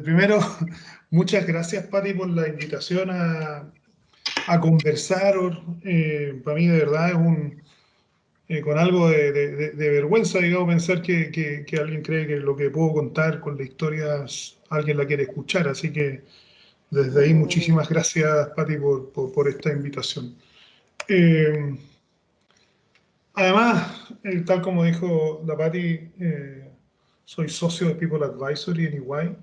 Primero, muchas gracias, Pati, por la invitación a conversar. Para mí, de verdad, con algo de vergüenza, digamos, pensar que alguien cree que lo que puedo contar con la historia alguien la quiere escuchar. Así que, desde ahí, muchísimas gracias, Pati, por esta invitación. Eh, Además, tal como dijo la Pati, soy socio de People Advisory en Iguay,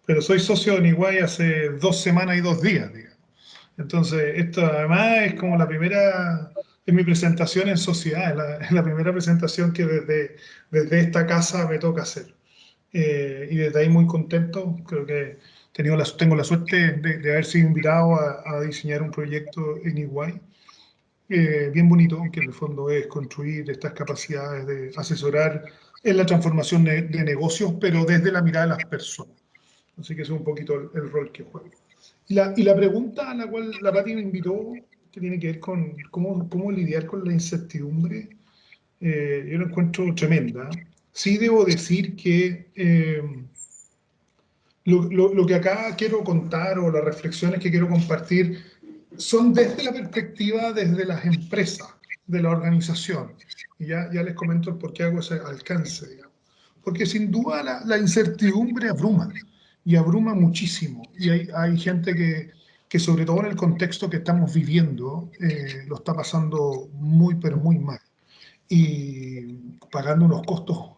pero soy socio en Iguay hace 2 semanas y 2 días, digamos. Entonces, esto además es como es mi presentación en sociedad, es la primera presentación que desde esta casa me toca hacer. Y desde ahí muy contento, creo que tengo la suerte de haber sido invitado a diseñar un proyecto en Iguay, bien bonito, que en el fondo es construir estas capacidades de asesorar en la transformación de negocios, pero desde la mirada de las personas. Así que ese es un poquito el rol que juego. Y la pregunta a la cual la Pati me invitó, que tiene que ver con cómo lidiar con la incertidumbre, yo la encuentro tremenda. Sí debo decir que lo que acá quiero contar o las reflexiones que quiero compartir son desde la perspectiva, desde las empresas, de la organización. Y ya les comento el por qué hago ese alcance, digamos. Porque sin duda la incertidumbre abruma, y abruma muchísimo. Y hay gente que sobre todo en el contexto que estamos viviendo, lo está pasando muy, pero muy mal. Y pagando unos costos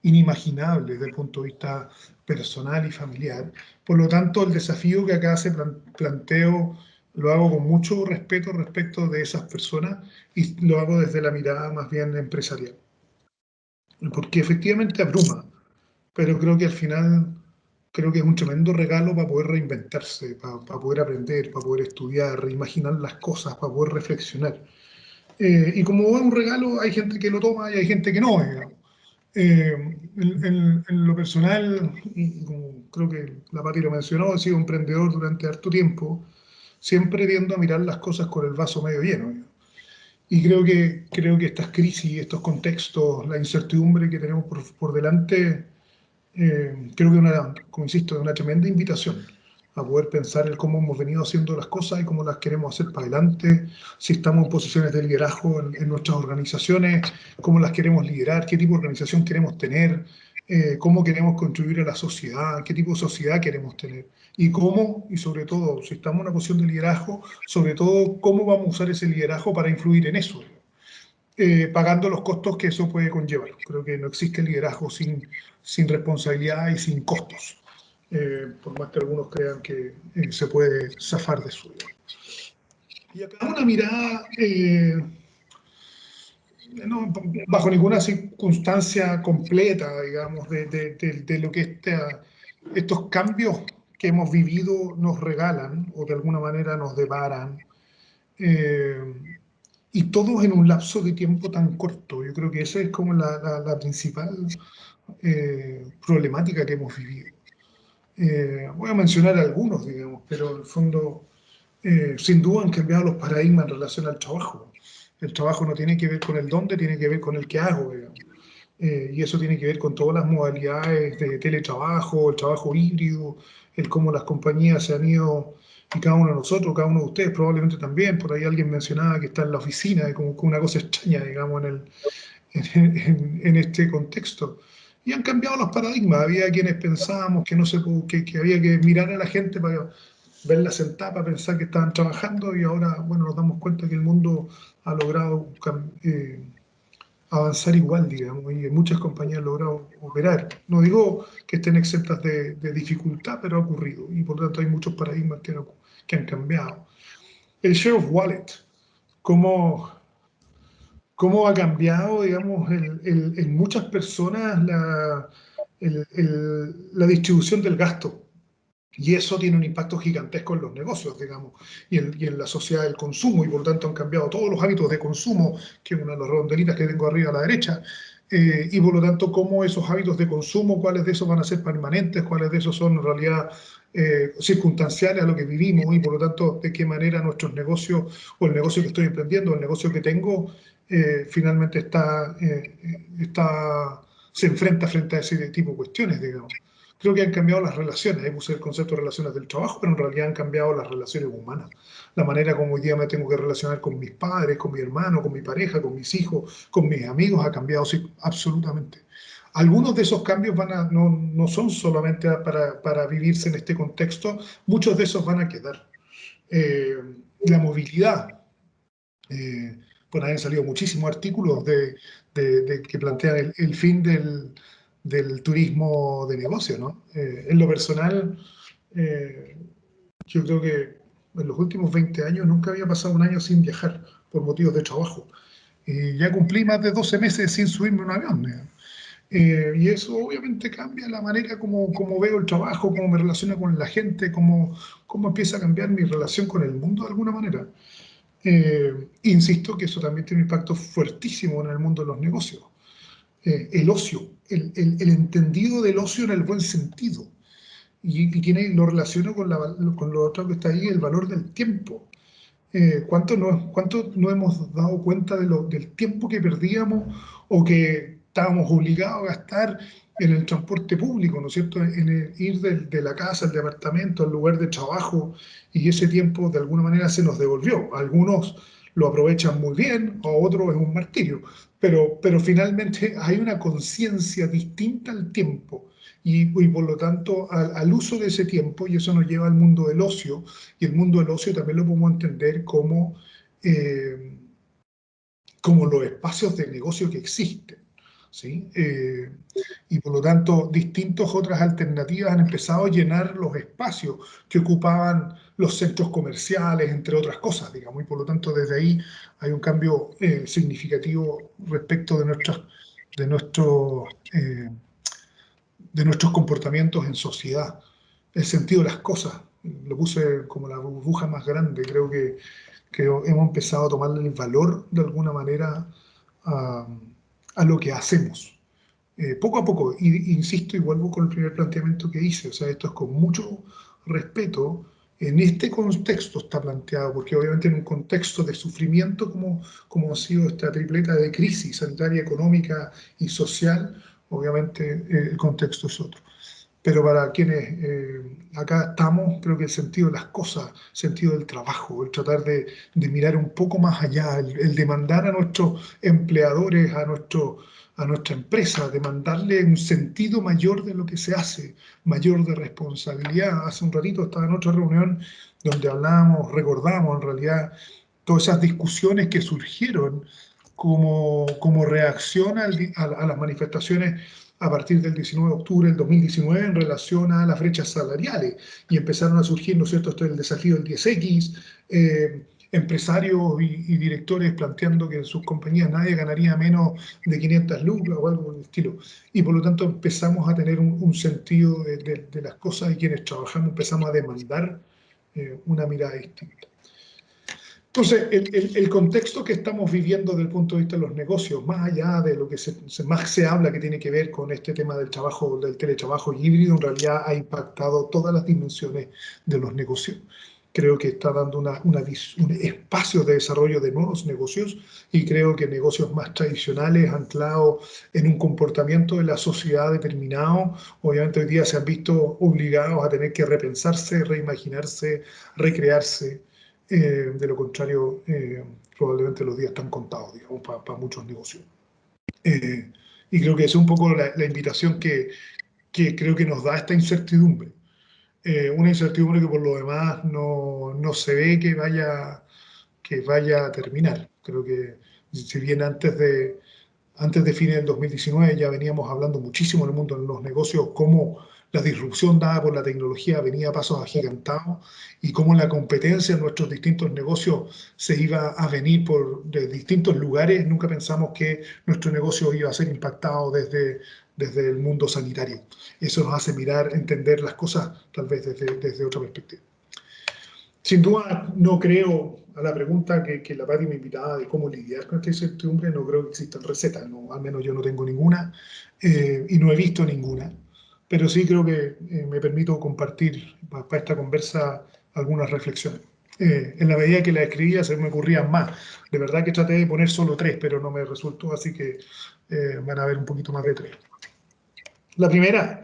inimaginables desde el punto de vista personal y familiar. Por lo tanto, el desafío que acá planteo lo hago con mucho respeto respecto de esas personas y lo hago desde la mirada más bien empresarial. Porque efectivamente abruma, pero creo que al final creo que es un tremendo regalo para poder reinventarse, para poder aprender, para poder estudiar, reimaginar las cosas, para poder reflexionar. Y como es un regalo, hay gente que lo toma y hay gente que no, digamos. En lo personal, y como creo que la Pati lo mencionó, he sido emprendedor durante harto tiempo, siempre tiendo a mirar las cosas con el vaso medio lleno, digamos. Y creo que estas crisis, estos contextos, la incertidumbre que tenemos por delante, creo que como insisto, es una tremenda invitación a poder pensar en cómo hemos venido haciendo las cosas y cómo las queremos hacer para adelante, si estamos en posiciones de liderazgo en nuestras organizaciones, cómo las queremos liderar, qué tipo de organización queremos tener, cómo queremos contribuir a la sociedad, qué tipo de sociedad queremos tener y cómo, y sobre todo, si estamos en una posición de liderazgo, sobre todo, cómo vamos a usar ese liderazgo para influir en eso, pagando los costos que eso puede conllevar. Creo que no existe liderazgo sin responsabilidad y sin costos, por más que algunos crean que se puede zafar de eso. Y acá una mirada, no, bajo ninguna circunstancia completa, digamos, de lo que estos cambios que hemos vivido nos regalan o de alguna manera nos deparan. Eh, y todos en un lapso de tiempo tan corto. Yo creo que esa es como la principal problemática que hemos vivido. Voy a mencionar algunos, digamos, pero en el fondo, sin duda han cambiado los paradigmas en relación al trabajo. El trabajo no tiene que ver con el dónde, tiene que ver con el qué hago, digamos. Y eso tiene que ver con todas las modalidades de teletrabajo, el trabajo híbrido, el cómo las compañías se han ido, y cada uno de nosotros, cada uno de ustedes probablemente también, por ahí alguien mencionaba que está en la oficina, es como una cosa extraña, digamos, en este contexto. Y han cambiado los paradigmas. Había quienes pensábamos que, no se, que había que mirar a la gente para verla sentada, para pensar que estaban trabajando, y ahora, bueno, nos damos cuenta que el mundo ha logrado avanzar igual, digamos, y muchas compañías han logrado operar. No digo que estén exentas de dificultad, pero ha ocurrido, y por lo tanto hay muchos paradigmas que han cambiado. El share of wallet, cómo, cómo ha cambiado, digamos, en muchas personas la distribución del gasto. Y eso tiene un impacto gigantesco en los negocios, digamos, y en la sociedad del consumo, y por lo tanto han cambiado todos los hábitos de consumo, que es una de las redondelitas que tengo arriba a la derecha, y por lo tanto cómo esos hábitos de consumo, cuáles de esos van a ser permanentes, cuáles de esos son en realidad circunstanciales a lo que vivimos, y por lo tanto de qué manera nuestros negocios, o el negocio que estoy emprendiendo, o el negocio que tengo, finalmente se enfrenta frente a ese tipo de cuestiones, digamos. Creo que han cambiado las relaciones. Ahí puse el concepto de relaciones del trabajo, pero en realidad han cambiado las relaciones humanas. La manera como hoy día me tengo que relacionar con mis padres, con mi hermano, con mi pareja, con mis hijos, con mis amigos, ha cambiado sí, absolutamente. Algunos de esos cambios no son solamente para vivirse en este contexto, muchos de esos van a quedar. Eh, la movilidad. Eh, bueno, han salido muchísimos artículos que plantean el fin del turismo de negocio, ¿no? En lo personal, eh, yo creo que en los últimos 20 años nunca había pasado un año sin viajar por motivos de trabajo. Y ya cumplí más de 12 meses sin subirme a un avión. Y eso obviamente cambia la manera como veo el trabajo, cómo me relaciono con la gente, cómo empieza a cambiar mi relación con el mundo de alguna manera. Insisto que eso también tiene un impacto fuertísimo en el mundo de los negocios. El ocio, el entendido del ocio en el buen sentido. Y lo relaciono con lo otro que está ahí, el valor del tiempo. ¿Cuánto no hemos dado cuenta del tiempo que perdíamos o que estábamos obligados a gastar en el transporte público, ¿no es cierto? En ir de la casa al departamento, al lugar de trabajo, y ese tiempo de alguna manera se nos devolvió. Algunos lo aprovechan muy bien, a otros es un martirio, pero finalmente hay una conciencia distinta al tiempo y por lo tanto al uso de ese tiempo, y eso nos lleva al mundo del ocio, y el mundo del ocio también lo podemos entender eh, como los espacios de negocio que existen, ¿sí? Y por lo tanto, distintas otras alternativas han empezado a llenar los espacios que ocupaban los centros comerciales, entre otras cosas, digamos, y por lo tanto desde ahí hay un cambio significativo respecto de, nuestros, eh, de nuestros comportamientos en sociedad. El sentido de las cosas, lo puse como la burbuja más grande, que hemos empezado a tomarle el valor de alguna manera a, a lo que hacemos. Poco a poco, y insisto y vuelvo con el primer planteamiento que hice, o sea, esto es con mucho respeto, en este contexto está planteado, porque obviamente en un contexto de sufrimiento como ha sido esta tripleta de crisis sanitaria, económica y social, obviamente el contexto es otro. Pero para quienes acá estamos, creo que el sentido de las cosas, el sentido del trabajo, el tratar de mirar un poco más allá, el demandar a nuestros empleadores, a nuestra empresa, demandarle un sentido mayor de lo que se hace, mayor de responsabilidad. Hace un ratito estaba en otra reunión donde hablábamos, recordamos en realidad todas esas discusiones que surgieron como reacción a las manifestaciones a partir del 19 de octubre del 2019 en relación a las brechas salariales. Y empezaron a surgir, ¿no es cierto?, esto es el desafío del 10X, empresarios y directores planteando que en sus compañías nadie ganaría menos de 500 lucas o algo por el estilo. Y por lo tanto empezamos a tener un sentido de las cosas y quienes trabajamos empezamos a demandar una mirada distinta. Entonces, el contexto que estamos viviendo desde el punto de vista de los negocios, más allá de lo que más se habla que tiene que ver con este tema del trabajo, del teletrabajo híbrido, en realidad ha impactado todas las dimensiones de los negocios. Creo que está dando un espacio de desarrollo de nuevos negocios y creo que negocios más tradicionales, anclados en un comportamiento de la sociedad determinado, obviamente hoy día se han visto obligados a tener que repensarse, reimaginarse, recrearse. De lo contrario, probablemente los días están contados, digamos, para muchos negocios. Eh, y creo que esa es un poco la invitación que creo que nos da esta incertidumbre. Una incertidumbre que por lo demás no se ve que vaya a terminar. Creo que si bien antes de fines del 2019 ya veníamos hablando muchísimo en el mundo de los negocios, cómo la disrupción dada por la tecnología venía a pasos agigantados y cómo la competencia en nuestros distintos negocios se iba a venir de distintos lugares. Nunca pensamos que nuestro negocio iba a ser impactado desde el mundo sanitario. Eso nos hace mirar, entender las cosas tal vez desde otra perspectiva. Sin duda, no creo, a la pregunta que la Pati me invitaba de cómo lidiar con esta incertidumbre, no creo que existan recetas, no, al menos yo no tengo ninguna y no he visto ninguna, pero sí creo que me permito compartir para esta conversa algunas reflexiones. En la medida que la escribía se me ocurrían más. De verdad que traté de poner solo tres, pero no me resultó, así que van a ver un poquito más de tres. La primera,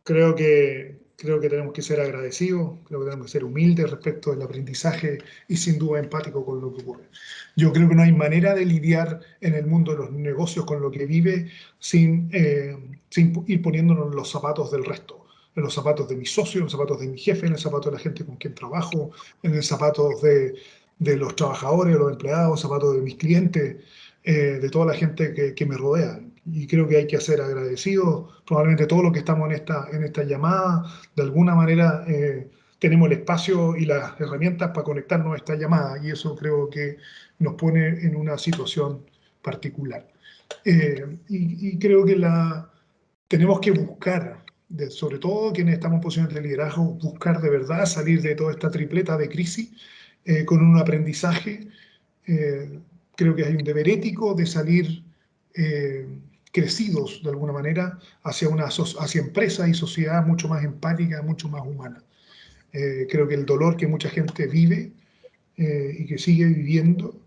creo que tenemos que ser agradecidos, creo que tenemos que ser humildes respecto del aprendizaje y sin duda empáticos con lo que ocurre. Yo creo que no hay manera de lidiar en el mundo de los negocios con lo que vive sin ir poniéndonos en los zapatos del resto, en los zapatos de mi socio, en los zapatos de mi jefe, en el zapato de la gente con quien trabajo, en el zapatos de los trabajadores, de los empleados, zapatos de mis clientes, de toda la gente que me rodea. Y creo que hay que ser agradecidos. Probablemente todos los que estamos en esta llamada, de alguna manera tenemos el espacio y las herramientas para conectarnos a esta llamada, y eso creo que nos pone en una situación particular. Y creo que tenemos que buscar, sobre todo quienes estamos en posiciones de liderazgo, buscar de verdad salir de toda esta tripleta de crisis con un aprendizaje. Eh, Creo que hay un deber ético de salir eh, crecidos de alguna manera hacia empresa y sociedad mucho más empática, mucho más humana. Creo que el dolor que mucha gente vive y que sigue viviendo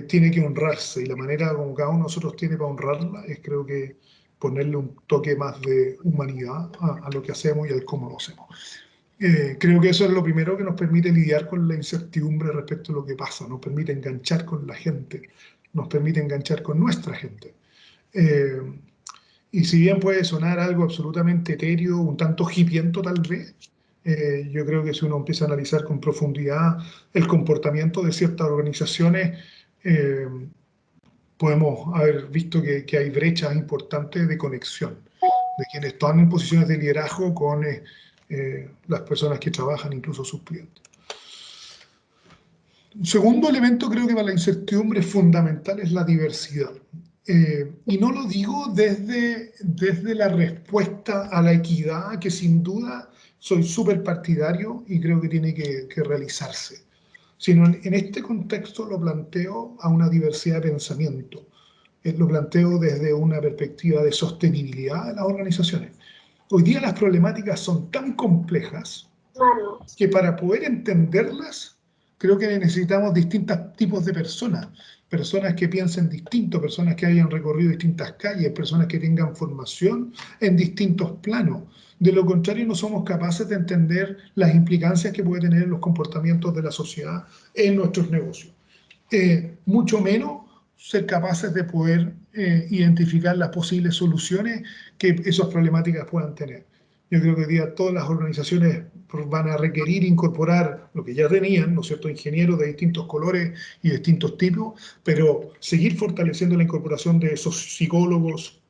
tiene que honrarse, y la manera como cada uno de nosotros tiene para honrarla es, creo que, ponerle un toque más de humanidad a lo que hacemos y al cómo lo hacemos. Creo que eso es lo primero que nos permite lidiar con la incertidumbre respecto a lo que pasa, nos permite enganchar con la gente, nos permite enganchar con nuestra gente. Eh, y si bien puede sonar algo absolutamente etéreo, un tanto hipiento tal vez, yo creo que si uno empieza a analizar con profundidad el comportamiento de ciertas organizaciones, eh, podemos haber visto que hay brechas importantes de conexión de quienes están en posiciones de liderazgo con las personas que trabajan, incluso sus clientes. Un segundo elemento, creo que para la incertidumbre fundamental, es la diversidad. Y no lo digo desde la respuesta a la equidad, que sin duda soy súper partidario y creo que tiene que realizarse, sino en este contexto lo planteo a una diversidad de pensamiento. Lo planteo desde una perspectiva de sostenibilidad de las organizaciones. Hoy día las problemáticas son tan complejas que para poder entenderlas, creo que necesitamos distintos tipos de personas. Personas que piensen distinto, personas que hayan recorrido distintas calles, personas que tengan formación en distintos planos. De lo contrario, no somos capaces de entender las implicancias que puede tener los comportamientos de la sociedad en nuestros negocios. Mucho menos ser capaces de poder identificar las posibles soluciones que esas problemáticas puedan tener. Yo creo que hoy día todas las organizaciones van a requerir incorporar lo que ya tenían, ¿no es cierto?, ingenieros de distintos colores y distintos tipos, pero seguir fortaleciendo la incorporación de esos psicólogos,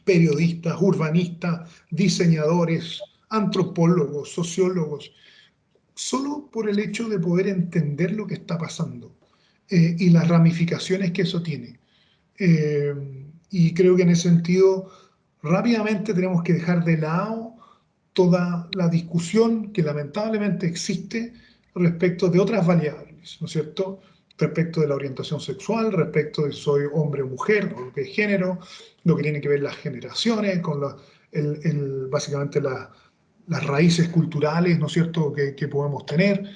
periodistas, urbanistas, diseñadores, antropólogos, sociólogos, solo por el hecho de poder entender lo que está pasando y las ramificaciones que eso tiene. Eh, y creo que en ese sentido rápidamente tenemos que dejar de lado toda la discusión que lamentablemente existe respecto de otras variables, ¿no es cierto? Respecto de la orientación sexual, respecto de si soy hombre o mujer, o lo que es género, lo que tiene que ver las generaciones, con básicamente las raíces culturales, ¿no es cierto?, que podemos tener,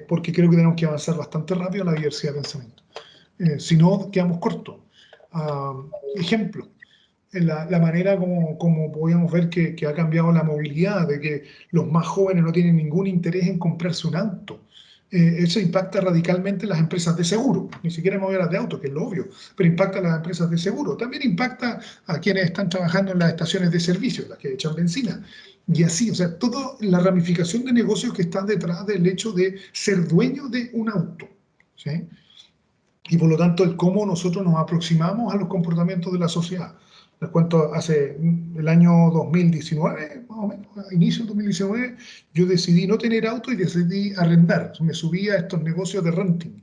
porque creo que tenemos que avanzar bastante rápido en la diversidad de pensamiento. Si no, quedamos cortos. Ejemplo, la manera como podíamos ver que ha cambiado la movilidad, de que los más jóvenes no tienen ningún interés en comprarse un auto. Eso impacta radicalmente las empresas de seguro, ni siquiera me voy a las de auto, que es lo obvio, pero impacta a las empresas de seguro. También impacta a quienes están trabajando en las estaciones de servicio, las que echan benzina. Y así, o sea, toda la ramificación de negocios que están detrás del hecho de ser dueño de un auto, ¿sí? Y por lo tanto, el cómo nosotros nos aproximamos a los comportamientos de la sociedad. Les cuento, hace el año 2019, más o menos, a inicio de 2019, yo decidí no tener auto y decidí arrendar. Me subí a estos negocios de renting.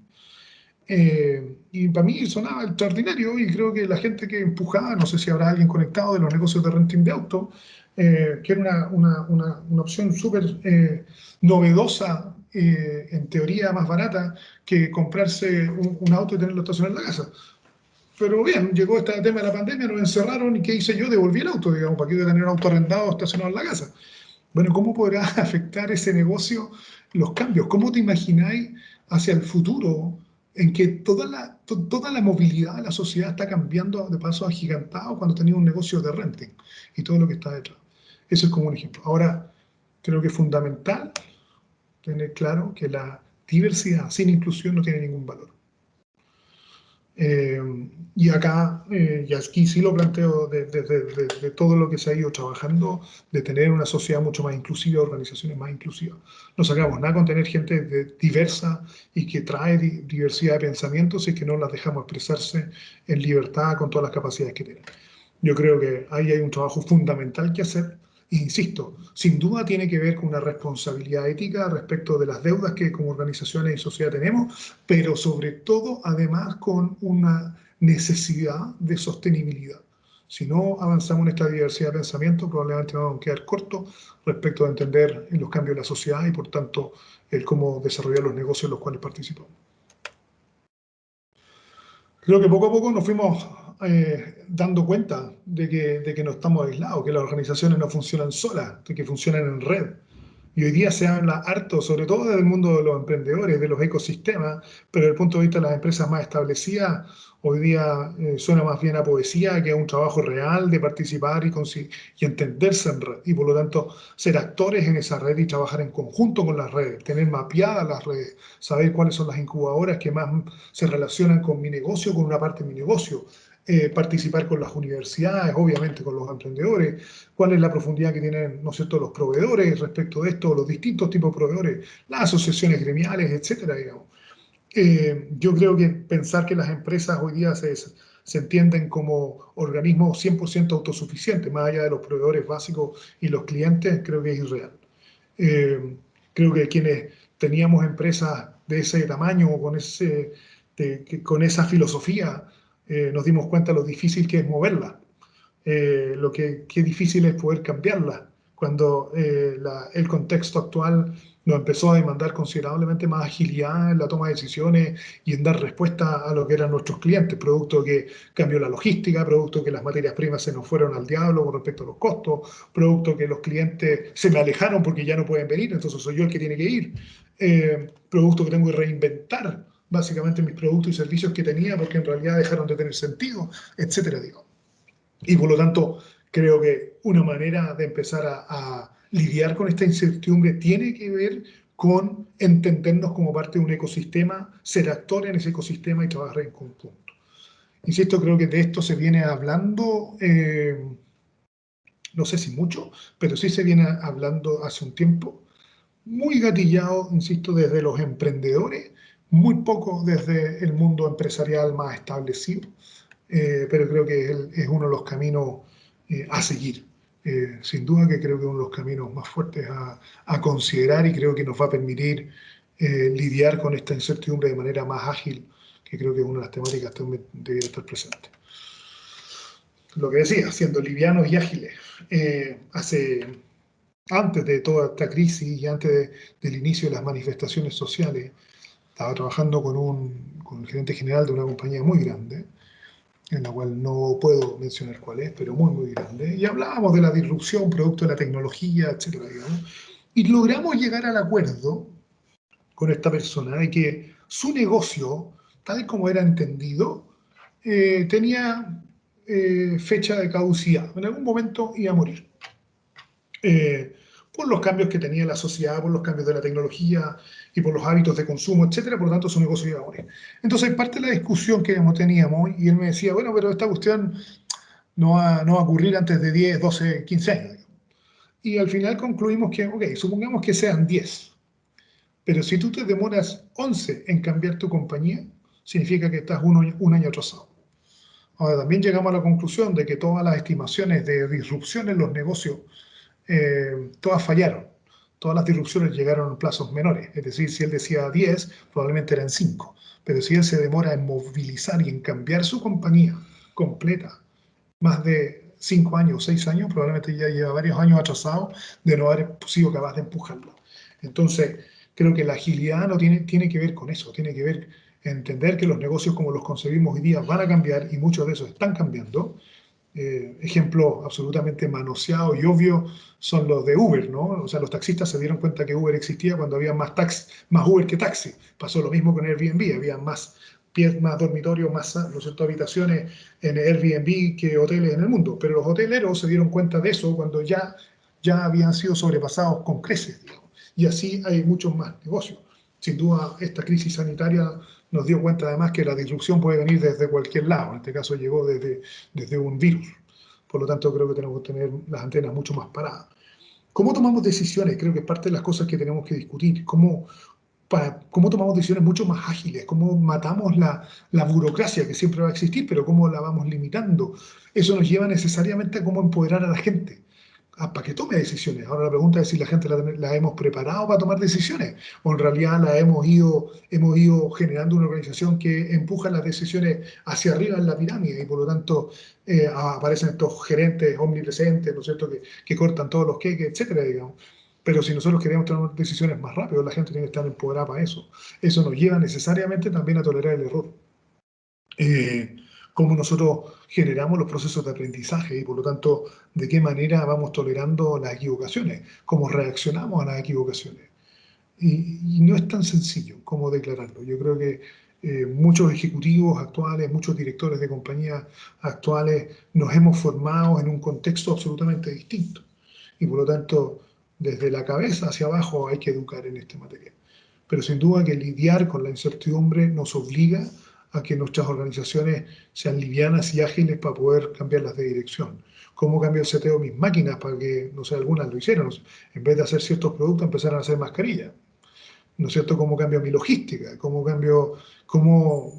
Y para mí sonaba extraordinario, y creo que la gente que empujaba, no sé si habrá alguien conectado de los negocios de renting de auto, que era una opción súper novedosa, en teoría más barata que comprarse un auto y tenerlo estacionado en la casa. Pero bien, llegó este tema de la pandemia, nos encerraron, y ¿qué hice yo? Devolví el auto, digamos, ¿para qué voy a tener un auto arrendado estacionado en la casa? Bueno, ¿cómo podrá afectar ese negocio los cambios? ¿Cómo te imagináis hacia el futuro en que toda la movilidad de la sociedad está cambiando de paso agigantado cuando tenéis un negocio de renting y todo lo que está detrás? Eso es como un ejemplo. Ahora, creo que es fundamental tener claro que la diversidad sin inclusión no tiene ningún valor. Y acá, y aquí sí lo planteo de todo lo que se ha ido trabajando, de tener una sociedad mucho más inclusiva, organizaciones más inclusivas. No sacamos nada con tener gente diversa y que trae diversidad de pensamientos y que no las dejamos expresarse en libertad con todas las capacidades que tienen. Yo creo que ahí hay un trabajo fundamental que hacer. Insisto, sin duda tiene que ver con una responsabilidad ética respecto de las deudas que como organizaciones y sociedad tenemos, pero sobre todo, además, con una necesidad de sostenibilidad. Si no avanzamos en esta diversidad de pensamiento, probablemente vamos a quedar cortos respecto a entender los cambios de la sociedad y, por tanto, el cómo desarrollar los negocios en los cuales participamos. Creo que poco a poco nos fuimos dando cuenta de que no estamos aislados, que las organizaciones no funcionan solas, de que funcionan en red. Y hoy día se habla harto, sobre todo del mundo de los emprendedores, de los ecosistemas, pero desde el punto de vista de las empresas más establecidas, hoy día suena más bien a poesía que a un trabajo real de participar y entenderse en red. Y por lo tanto, ser actores en esa red y trabajar en conjunto con las redes, tener mapeadas las redes, saber cuáles son las incubadoras que más se relacionan con mi negocio, con una parte de mi negocio. Participar con las universidades, obviamente con los emprendedores, cuál es la profundidad que tienen, ¿no es cierto?, los proveedores respecto de esto, los distintos tipos de proveedores, las asociaciones gremiales, etcétera, digamos. Yo creo que pensar que las empresas hoy día se entienden como organismos 100% autosuficientes, más allá de los proveedores básicos y los clientes, creo que es irreal. Creo que quienes teníamos empresas de ese tamaño o con esa filosofía, nos dimos cuenta lo difícil que es moverla, qué difícil es poder cambiarla cuando el contexto actual nos empezó a demandar considerablemente más agilidad en la toma de decisiones y en dar respuesta a lo que eran nuestros clientes, producto que cambió la logística, producto que las materias primas se nos fueron al diablo con respecto a los costos, producto que los clientes se me alejaron porque ya no pueden venir, entonces soy yo el que tiene que ir, producto que tengo que reinventar básicamente mis productos y servicios que tenía porque en realidad dejaron de tener sentido, etcétera, digo. Y por lo tanto, creo que una manera de empezar a lidiar con esta incertidumbre tiene que ver con entendernos como parte de un ecosistema, ser actor en ese ecosistema y trabajar en conjunto. Insisto, creo que de esto se viene hablando, no sé si mucho, pero sí se viene hablando hace un tiempo, muy gatillado, insisto, desde los emprendedores, muy poco desde el mundo empresarial más establecido. Pero creo que es uno de los caminos a seguir. Sin duda que creo que es uno de los caminos más fuertes a considerar y creo que nos va a permitir lidiar con esta incertidumbre de manera más ágil, que creo que es una de las temáticas que también debería estar presente. Lo que decía, siendo livianos y ágiles. Antes de toda esta crisis y antes del inicio de las manifestaciones sociales, estaba trabajando con el gerente general de una compañía muy grande, en la cual no puedo mencionar cuál es, pero muy, muy grande, y hablábamos de la disrupción producto de la tecnología, etcétera, digamos, y logramos llegar al acuerdo con esta persona de que su negocio, tal como era entendido, tenía fecha de caducidad. En algún momento iba a morir. Por los cambios que tenía la sociedad, por los cambios de la tecnología y por los hábitos de consumo, etcétera, por lo tanto su negocio iba a morir. Entonces, parte de la discusión que teníamos, y él me decía, bueno, pero esta cuestión no va a ocurrir antes de 10, 12, 15 años. Y al final concluimos que, ok, supongamos que sean 10, pero si tú te demoras 11 en cambiar tu compañía, significa que estás un año atrasado. Ahora, también llegamos a la conclusión de que todas las estimaciones de disrupción en los negocios todas fallaron. Todas las disrupciones llegaron en plazos menores. Es decir, si él decía 10, probablemente eran 5. Pero si él se demora en movilizar y en cambiar su compañía completa, más de 5 años, 6 años, probablemente ya lleva varios años atrasado de no haber sido capaz de empujarlo. Entonces, creo que la agilidad no tiene que ver con eso, tiene que ver en entender que los negocios como los concebimos hoy día van a cambiar y muchos de esos están cambiando. Ejemplos absolutamente manoseados y obvios son los de Uber, ¿no? O sea, los taxistas se dieron cuenta que Uber existía cuando había más Uber que taxi. Pasó lo mismo con Airbnb, había más dormitorios, más, ¿no es cierto?, habitaciones en Airbnb que hoteles en el mundo. Pero los hoteleros se dieron cuenta de eso cuando ya ya habían sido sobrepasados con creces, digamos. Y así hay muchos más negocios. Sin duda, esta crisis sanitaria nos dio cuenta además que la disrupción puede venir desde cualquier lado. En este caso llegó desde un virus. Por lo tanto, creo que tenemos que tener las antenas mucho más paradas. ¿Cómo tomamos decisiones? Creo que es parte de las cosas que tenemos que discutir. ¿Cómo tomamos decisiones mucho más ágiles? ¿Cómo matamos la burocracia que siempre va a existir, pero cómo la vamos limitando? Eso nos lleva necesariamente a cómo empoderar a la gente, para que tome decisiones. Ahora la pregunta es si la gente la hemos preparado para tomar decisiones o en realidad hemos ido generando una organización que empuja las decisiones hacia arriba en la pirámide y por lo tanto aparecen estos gerentes omnipresentes, ¿no es cierto?, que cortan todos los queques, etcétera, digamos. Pero si nosotros queremos tomar decisiones más rápido, la gente tiene que estar empoderada para eso. Eso nos lleva necesariamente también a tolerar el error. Cómo nosotros generamos los procesos de aprendizaje y por lo tanto de qué manera vamos tolerando las equivocaciones, cómo reaccionamos a las equivocaciones. Y no es tan sencillo como declararlo. Yo creo que muchos ejecutivos actuales, muchos directores de compañías actuales nos hemos formado en un contexto absolutamente distinto y por lo tanto desde la cabeza hacia abajo hay que educar en esta materia. Pero sin duda que lidiar con la incertidumbre nos obliga a que nuestras organizaciones sean livianas y ágiles para poder cambiarlas de dirección. ¿Cómo cambio el seteo de mis máquinas para que, no sé, algunas lo hicieron? En vez de hacer ciertos productos, empezaron a hacer mascarillas. ¿No es cierto? ¿Cómo cambio mi logística? ¿Cómo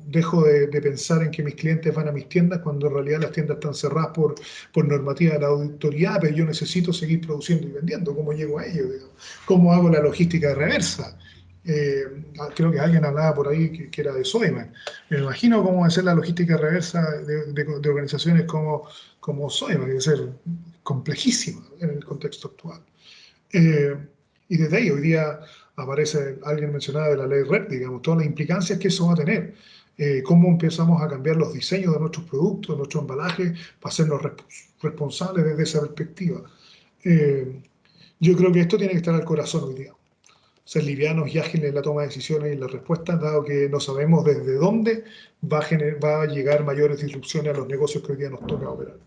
dejo de pensar en que mis clientes van a mis tiendas cuando en realidad las tiendas están cerradas por normativa de la autoridad, pero yo necesito seguir produciendo y vendiendo? ¿Cómo llego a ello? Digamos? ¿Cómo hago la logística de reversa? Creo que alguien hablaba por ahí que era de Soyman. Me imagino cómo hacer la logística reversa de organizaciones como Soyman, que debe ser complejísima en el contexto actual. Eh, y desde ahí hoy día aparece, alguien mencionaba de la ley REP, digamos, todas las implicancias que eso va a tener. Cómo empezamos a cambiar los diseños de nuestros productos, de nuestros embalajes, para hacernos responsables desde esa perspectiva. Eh, yo creo que esto tiene que estar al corazón hoy día. Ser livianos y ágiles en la toma de decisiones y las respuestas, dado que no sabemos desde dónde va a llegar mayores disrupciones a los negocios que hoy día nos toca operar.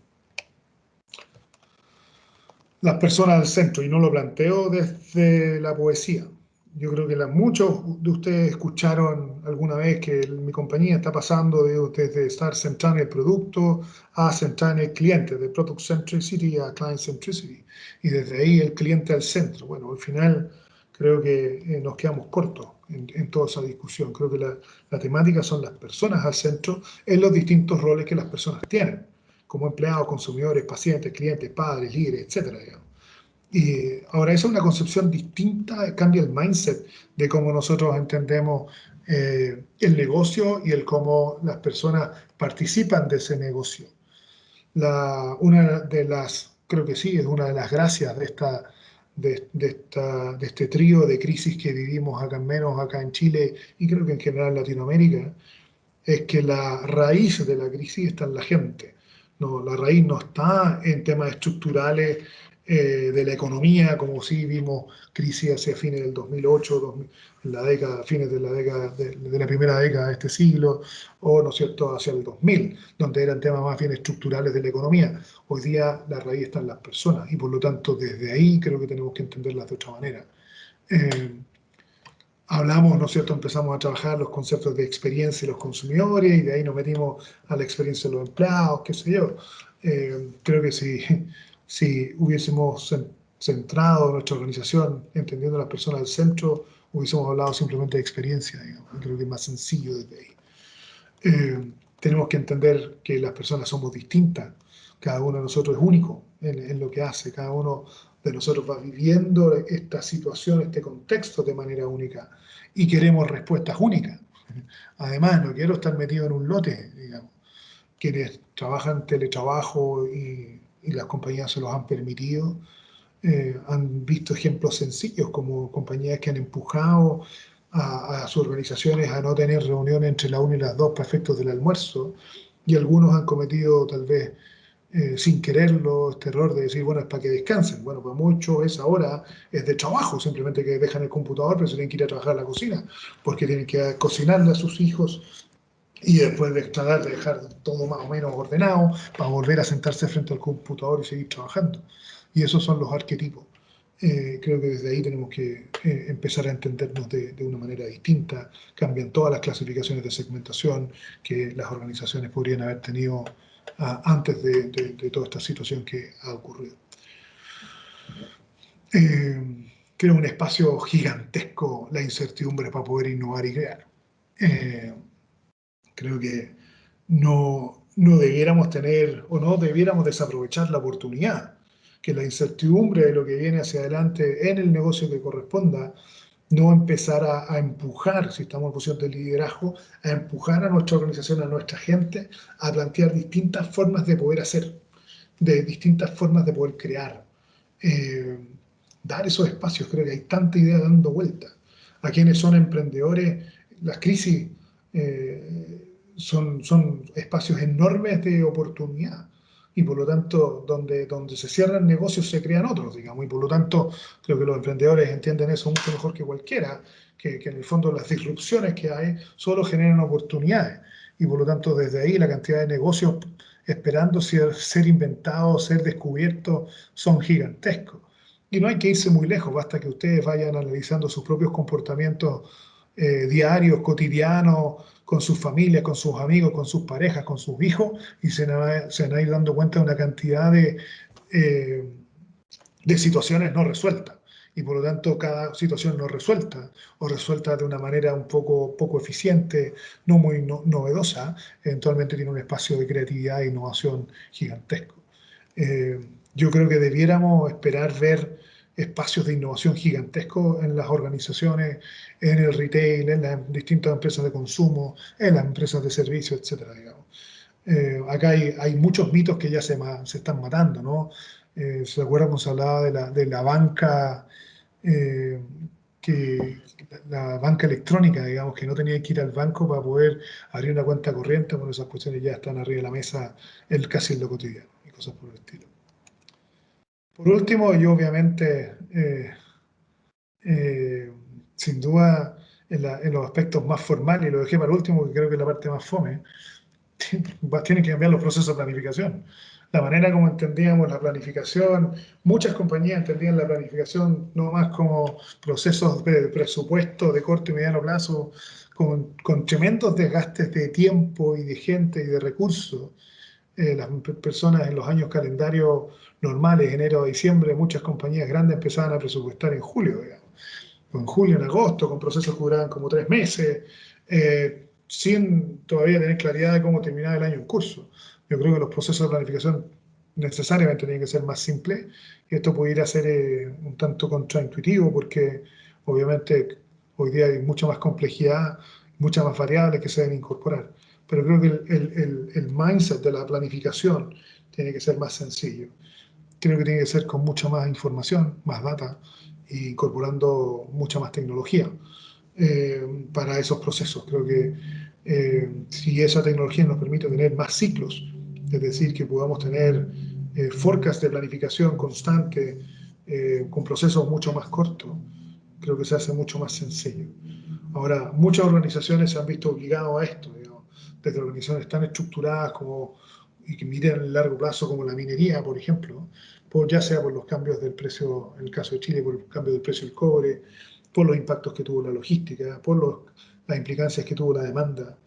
Las personas al centro, y no lo planteo desde la poesía. Yo creo que muchos de ustedes escucharon alguna vez que mi compañía está pasando desde estar centrada en el producto a centrada en el cliente, de Product Centricity a Client Centricity, y desde ahí el cliente al centro. Bueno, al final creo que nos quedamos cortos en toda esa discusión. Creo que la temática son las personas al centro en los distintos roles que las personas tienen como empleados, consumidores, pacientes, clientes, padres, líderes, etcétera, digamos. Y ahora esa es una concepción distinta, cambia el mindset de cómo nosotros entendemos el negocio y el cómo las personas participan de ese negocio. Una de las, creo que sí, es una de las gracias de este trío de crisis que vivimos acá, menos acá en Chile y creo que en general en Latinoamérica, es que la raíz de la crisis está en la gente. No, la raíz no está en temas estructurales de la economía, como sí vimos crisis hacia fines del 2008, en la década, fines de la década, de la primera década de este siglo, o, ¿no es cierto?, hacia el 2000, donde eran temas más bien estructurales de la economía. Hoy día la raíz está en las personas y por lo tanto desde ahí creo que tenemos que entenderlas de otra manera. Hablamos, ¿no es cierto?, empezamos a trabajar los conceptos de experiencia de los consumidores y de ahí nos metimos a la experiencia de los empleados, qué sé yo. Creo que si hubiésemos centrado nuestra organización entendiendo a las personas al centro, hubiésemos hablado simplemente de experiencia, digamos. Creo que es más sencillo desde ahí. Tenemos que entender que las personas somos distintas, cada uno de nosotros es único en lo que hace, cada uno de nosotros va viviendo esta situación, este contexto de manera única y queremos respuestas únicas. Además, no quiero estar metido en un lote, digamos. Quienes trabajan teletrabajo y las compañías se los han permitido, han visto ejemplos sencillos como compañías que han empujado a sus organizaciones a no tener reuniones entre la 1 y las 2 para efectos del almuerzo y algunos han cometido tal vez sin quererlo este error de decir, bueno, es para que descansen. Bueno, pues mucho esa hora es de trabajo, simplemente que dejan el computador pero se tienen que ir a trabajar a la cocina porque tienen que cocinarle a sus hijos y después de tratar de dejar todo más o menos ordenado para volver a sentarse frente al computador y seguir trabajando. Y esos son los arquetipos. Creo que desde ahí tenemos que empezar a entendernos de una manera distinta. Cambian todas las clasificaciones de segmentación que las organizaciones podrían haber tenido antes de toda esta situación que ha ocurrido. Creo un espacio gigantesco la incertidumbre para poder innovar y crear. Eh, Creo que no debiéramos tener o no debiéramos desaprovechar la oportunidad, que la incertidumbre de lo que viene hacia adelante en el negocio que corresponda, no empezar a empujar, si estamos en posición de liderazgo, a empujar a nuestra organización, a nuestra gente, a plantear distintas formas de poder hacer, de distintas formas de poder crear. Eh, Dar esos espacios, creo que hay tanta idea dando vuelta. A quienes son emprendedores, las crisis son espacios enormes de oportunidad y por lo tanto donde se cierran negocios se crean otros, digamos, y por lo tanto creo que los emprendedores entienden eso mucho mejor que cualquiera, que en el fondo las disrupciones que hay solo generan oportunidades y por lo tanto desde ahí la cantidad de negocios esperando ser inventados, ser descubiertos, son gigantescos. Y no hay que irse muy lejos, basta que ustedes vayan analizando sus propios comportamientos diarios, cotidianos, con sus familias, con sus amigos, con sus parejas, con sus hijos, y se van a ir dando cuenta de una cantidad eh, de situaciones no resueltas. Y por lo tanto, cada situación no resuelta o resuelta de una manera un poco eficiente, no muy novedosa, eventualmente tiene un espacio de creatividad e innovación gigantesco. Eh, yo creo que debiéramos esperar ver espacios de innovación gigantescos en las organizaciones, en el retail, en las distintas empresas de consumo, en las empresas de servicios, etcétera, digamos. Acá hay muchos mitos que ya se están matando, ¿no? ¿Se acuerdan cuando se hablaba de la banca, eh, que, la banca electrónica, digamos, que no tenía que ir al banco para poder abrir una cuenta corriente? Bueno, esas cuestiones ya están arriba de la mesa casi en lo cotidiano y cosas por el estilo. Por último, yo obviamente, eh, sin duda, en los aspectos más formales, y lo dejé para último, que creo que es la parte más fome, tienen que cambiar los procesos de planificación. La manera como entendíamos la planificación, muchas compañías entendían la planificación no más como procesos de presupuesto de corto y mediano plazo, con tremendos desgastes de tiempo y de gente y de recursos. Las personas en los años calendarios normales, enero a diciembre, muchas compañías grandes empezaban a presupuestar en julio, digamos, o en julio, en agosto, con procesos que duraban como 3 meses, sin todavía tener claridad de cómo terminaba el año en curso. Yo creo que los procesos de planificación necesariamente tienen que ser más simples y esto pudiera ser un tanto contraintuitivo porque obviamente hoy día hay mucha más complejidad, muchas más variables que se deben incorporar. Pero creo que el mindset de la planificación tiene que ser más sencillo. Creo que tiene que ser con mucha más información, más data, e incorporando mucha más tecnología para esos procesos. Creo que si esa tecnología nos permite tener más ciclos, es decir, que podamos tener forecast de planificación constante con procesos mucho más cortos, creo que se hace mucho más sencillo. Ahora, muchas organizaciones se han visto obligadas a esto, digamos, desde organizaciones tan estructuradas como, y que miran el largo plazo como la minería, por ejemplo, ya sea por los cambios del precio, en el caso de Chile, por el cambio del precio del cobre, por los impactos que tuvo la logística, por las implicancias que tuvo la demanda,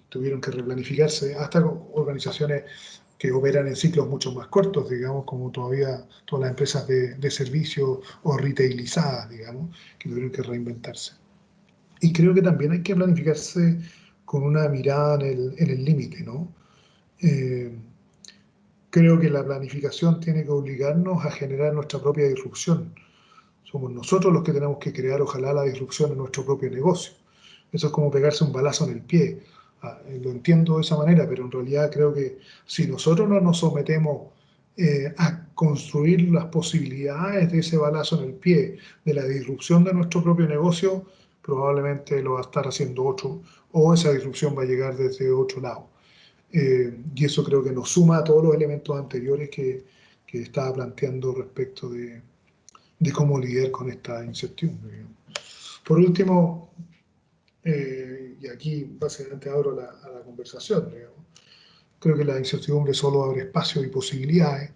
tuvieron que replanificarse, hasta organizaciones que operan en ciclos mucho más cortos, digamos, como todavía todas las empresas de servicio o retailizadas, digamos, que tuvieron que reinventarse. Y creo que también hay que planificarse con una mirada en el límite, ¿no? Eh, Creo que la planificación tiene que obligarnos a generar nuestra propia disrupción. Somos nosotros los que tenemos que crear, ojalá, la disrupción en nuestro propio negocio. Eso es como pegarse un balazo en el pie. Lo entiendo de esa manera, pero en realidad creo que si nosotros no nos sometemos a construir las posibilidades de ese balazo en el pie, de la disrupción de nuestro propio negocio, probablemente lo va a estar haciendo otro, o esa disrupción va a llegar desde otro lado. Y eso creo que nos suma a todos los elementos anteriores que estaba planteando respecto de cómo lidiar con esta incertidumbre. Por último, y aquí básicamente abro a la conversación, digamos. Creo que la incertidumbre solo abre espacio y posibilidades.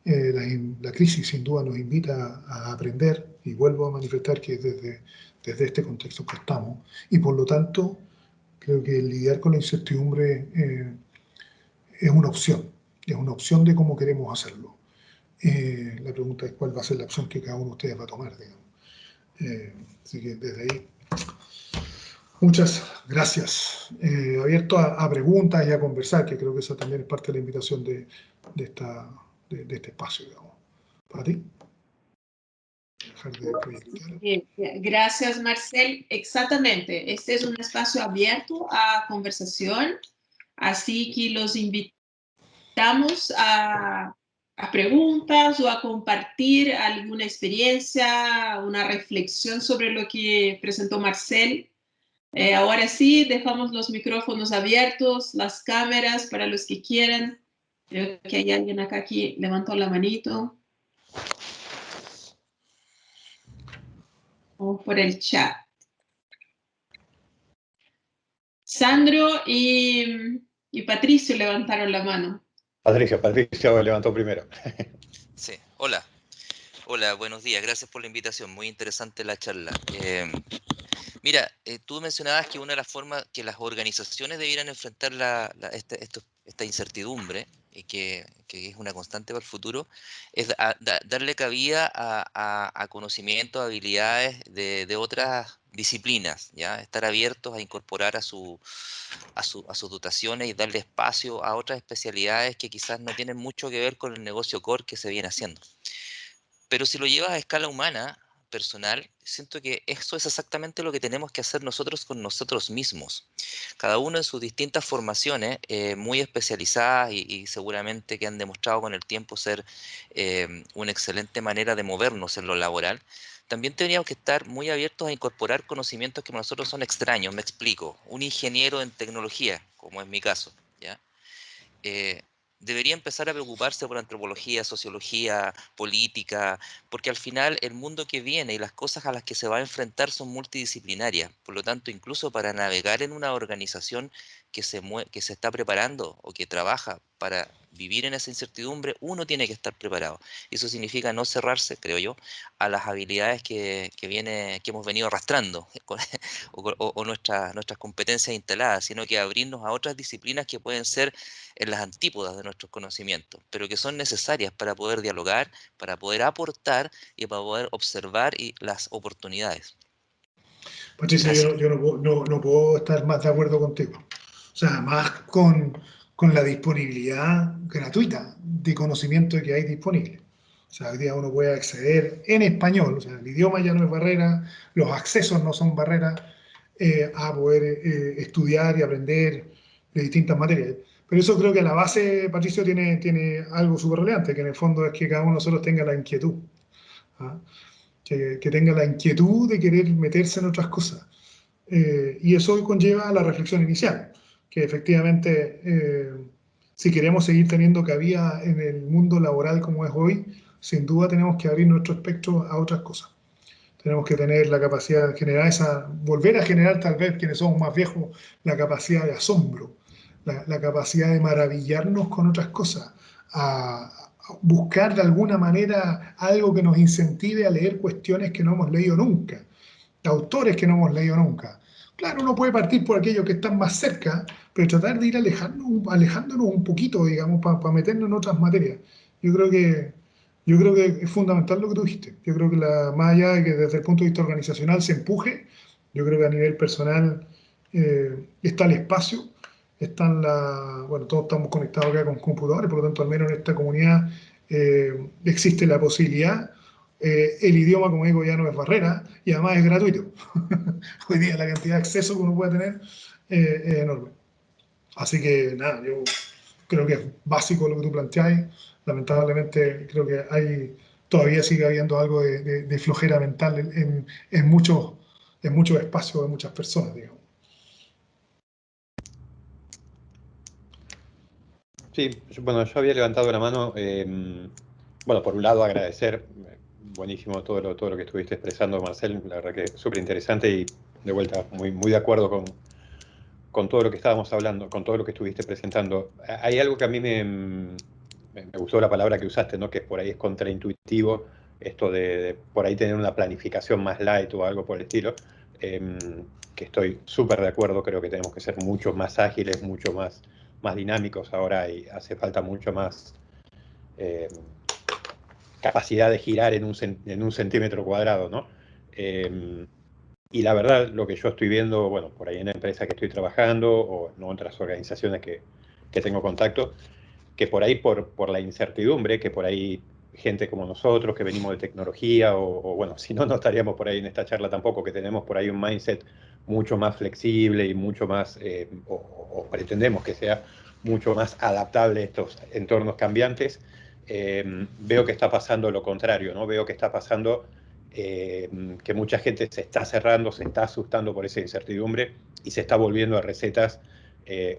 La crisis sin duda nos invita a aprender y vuelvo a manifestar que desde este contexto que estamos y por lo tanto creo que lidiar con la incertidumbre es una opción de cómo queremos hacerlo. La pregunta es cuál va a ser la opción que cada uno de ustedes va a tomar, digamos. Así que desde ahí, muchas gracias. Abierto a preguntas y a conversar, que creo que esa también es parte de la invitación de este espacio, digamos. ¿Para ti? Dejar de proyectar. Bien, gracias, Marcel. Exactamente, este es un espacio abierto a conversación, así que los invitamos a preguntas o a compartir alguna experiencia, una reflexión sobre lo que presentó Marcel. Ahora sí, dejamos los micrófonos abiertos, las cámaras para los que quieran. Creo que hay alguien acá que levantó la manito. O por el chat. Sandro y Patricio levantaron la mano. Patricio levantó primero. Sí, hola. Hola, buenos días. Gracias por la invitación. Muy interesante la charla. Mira, tú mencionabas que una de las formas que las organizaciones debieran enfrentar esta incertidumbre, y que es una constante para el futuro, es darle cabida a conocimientos, habilidades de otras disciplinas, ¿ya? Estar abiertos a incorporar a sus dotaciones y darle espacio a otras especialidades que quizás no tienen mucho que ver con el negocio core que se viene haciendo. Pero si lo llevas a escala humana, personal, siento que eso es exactamente lo que tenemos que hacer nosotros con nosotros mismos. Cada uno en sus distintas formaciones, muy especializadas y seguramente que han demostrado con el tiempo ser una excelente manera de movernos en lo laboral. También tendríamos que estar muy abiertos a incorporar conocimientos que para nosotros son extraños. Me explico. Un ingeniero en tecnología, como es mi caso, ¿ya? Debería empezar a preocuparse por antropología, sociología, política, porque al final el mundo que viene y las cosas a las que se va a enfrentar son multidisciplinarias. Por lo tanto, incluso para navegar en una organización que se está preparando o que trabaja para vivir en esa incertidumbre, uno tiene que estar preparado. Eso significa no cerrarse, creo yo, a las habilidades que hemos venido arrastrando o nuestras competencias instaladas, sino que abrirnos a otras disciplinas que pueden ser en las antípodas de nuestros conocimientos, pero que son necesarias para poder dialogar, para poder aportar y para poder observar las oportunidades. Patricio, yo no puedo estar más de acuerdo contigo. O sea, más con la disponibilidad gratuita de conocimiento que hay disponible. O sea, hoy día uno puede acceder en español, o sea, el idioma ya no es barrera, los accesos no son barrera, a poder estudiar y aprender de distintas materias. Pero eso creo que a la base, Patricio, tiene algo súper relevante, que en el fondo es que cada uno de nosotros tenga la inquietud. ¿Ah? Que tenga la inquietud de querer meterse en otras cosas. Y eso conlleva a la reflexión inicial, que efectivamente, si queremos seguir teniendo cabida en el mundo laboral como es hoy, sin duda tenemos que abrir nuestro espectro a otras cosas. Tenemos que tener la capacidad de generar volver a generar tal vez quienes somos más viejos, la capacidad de asombro, la capacidad de maravillarnos con otras cosas, a buscar de alguna manera algo que nos incentive a leer cuestiones que no hemos leído nunca, autores que no hemos leído nunca. Claro, uno puede partir por aquellos que están más cerca, pero tratar de ir alejándonos un poquito, digamos, para meternos en otras materias. Yo creo que es fundamental lo que tú dijiste. Yo creo que más allá de que desde el punto de vista organizacional se empuje, yo creo que a nivel personal está el espacio, bueno, todos estamos conectados acá con computadores, por lo tanto, al menos en esta comunidad existe la posibilidad. El idioma, como digo, ya no es barrera y además es gratuito. Hoy día la cantidad de acceso que uno puede tener es enorme. Así que nada, yo creo que es básico lo que tú planteáis. Lamentablemente creo que todavía sigue habiendo algo de flojera mental en muchos espacios de muchas personas, digamos. Sí, yo había levantado la mano. Bueno, por un lado agradecer, buenísimo todo lo que estuviste expresando, Marcel, la verdad que súper interesante de vuelta, muy de acuerdo con todo lo que estábamos hablando, con todo lo que estuviste presentando. Hay algo que a mí me gustó la palabra que usaste, ¿no? Que por ahí es contraintuitivo, esto de por ahí tener una planificación más light o algo por el estilo, que estoy súper de acuerdo, creo que tenemos que ser mucho más ágiles, mucho más dinámicos ahora y hace falta mucho más capacidad de girar en un centímetro cuadrado, ¿no? Y la verdad, lo que yo estoy viendo, bueno, por ahí en la empresa que estoy trabajando o en otras organizaciones que tengo contacto, que por ahí por la incertidumbre, que por ahí gente como nosotros que venimos de tecnología o bueno, si no, no estaríamos por ahí en esta charla tampoco, que tenemos por ahí un mindset mucho más flexible y mucho más, o pretendemos que sea mucho más adaptable a estos entornos cambiantes, veo que está pasando lo contrario, ¿no? Veo que está pasando que mucha gente se está cerrando, se está asustando por esa incertidumbre y se está volviendo a recetas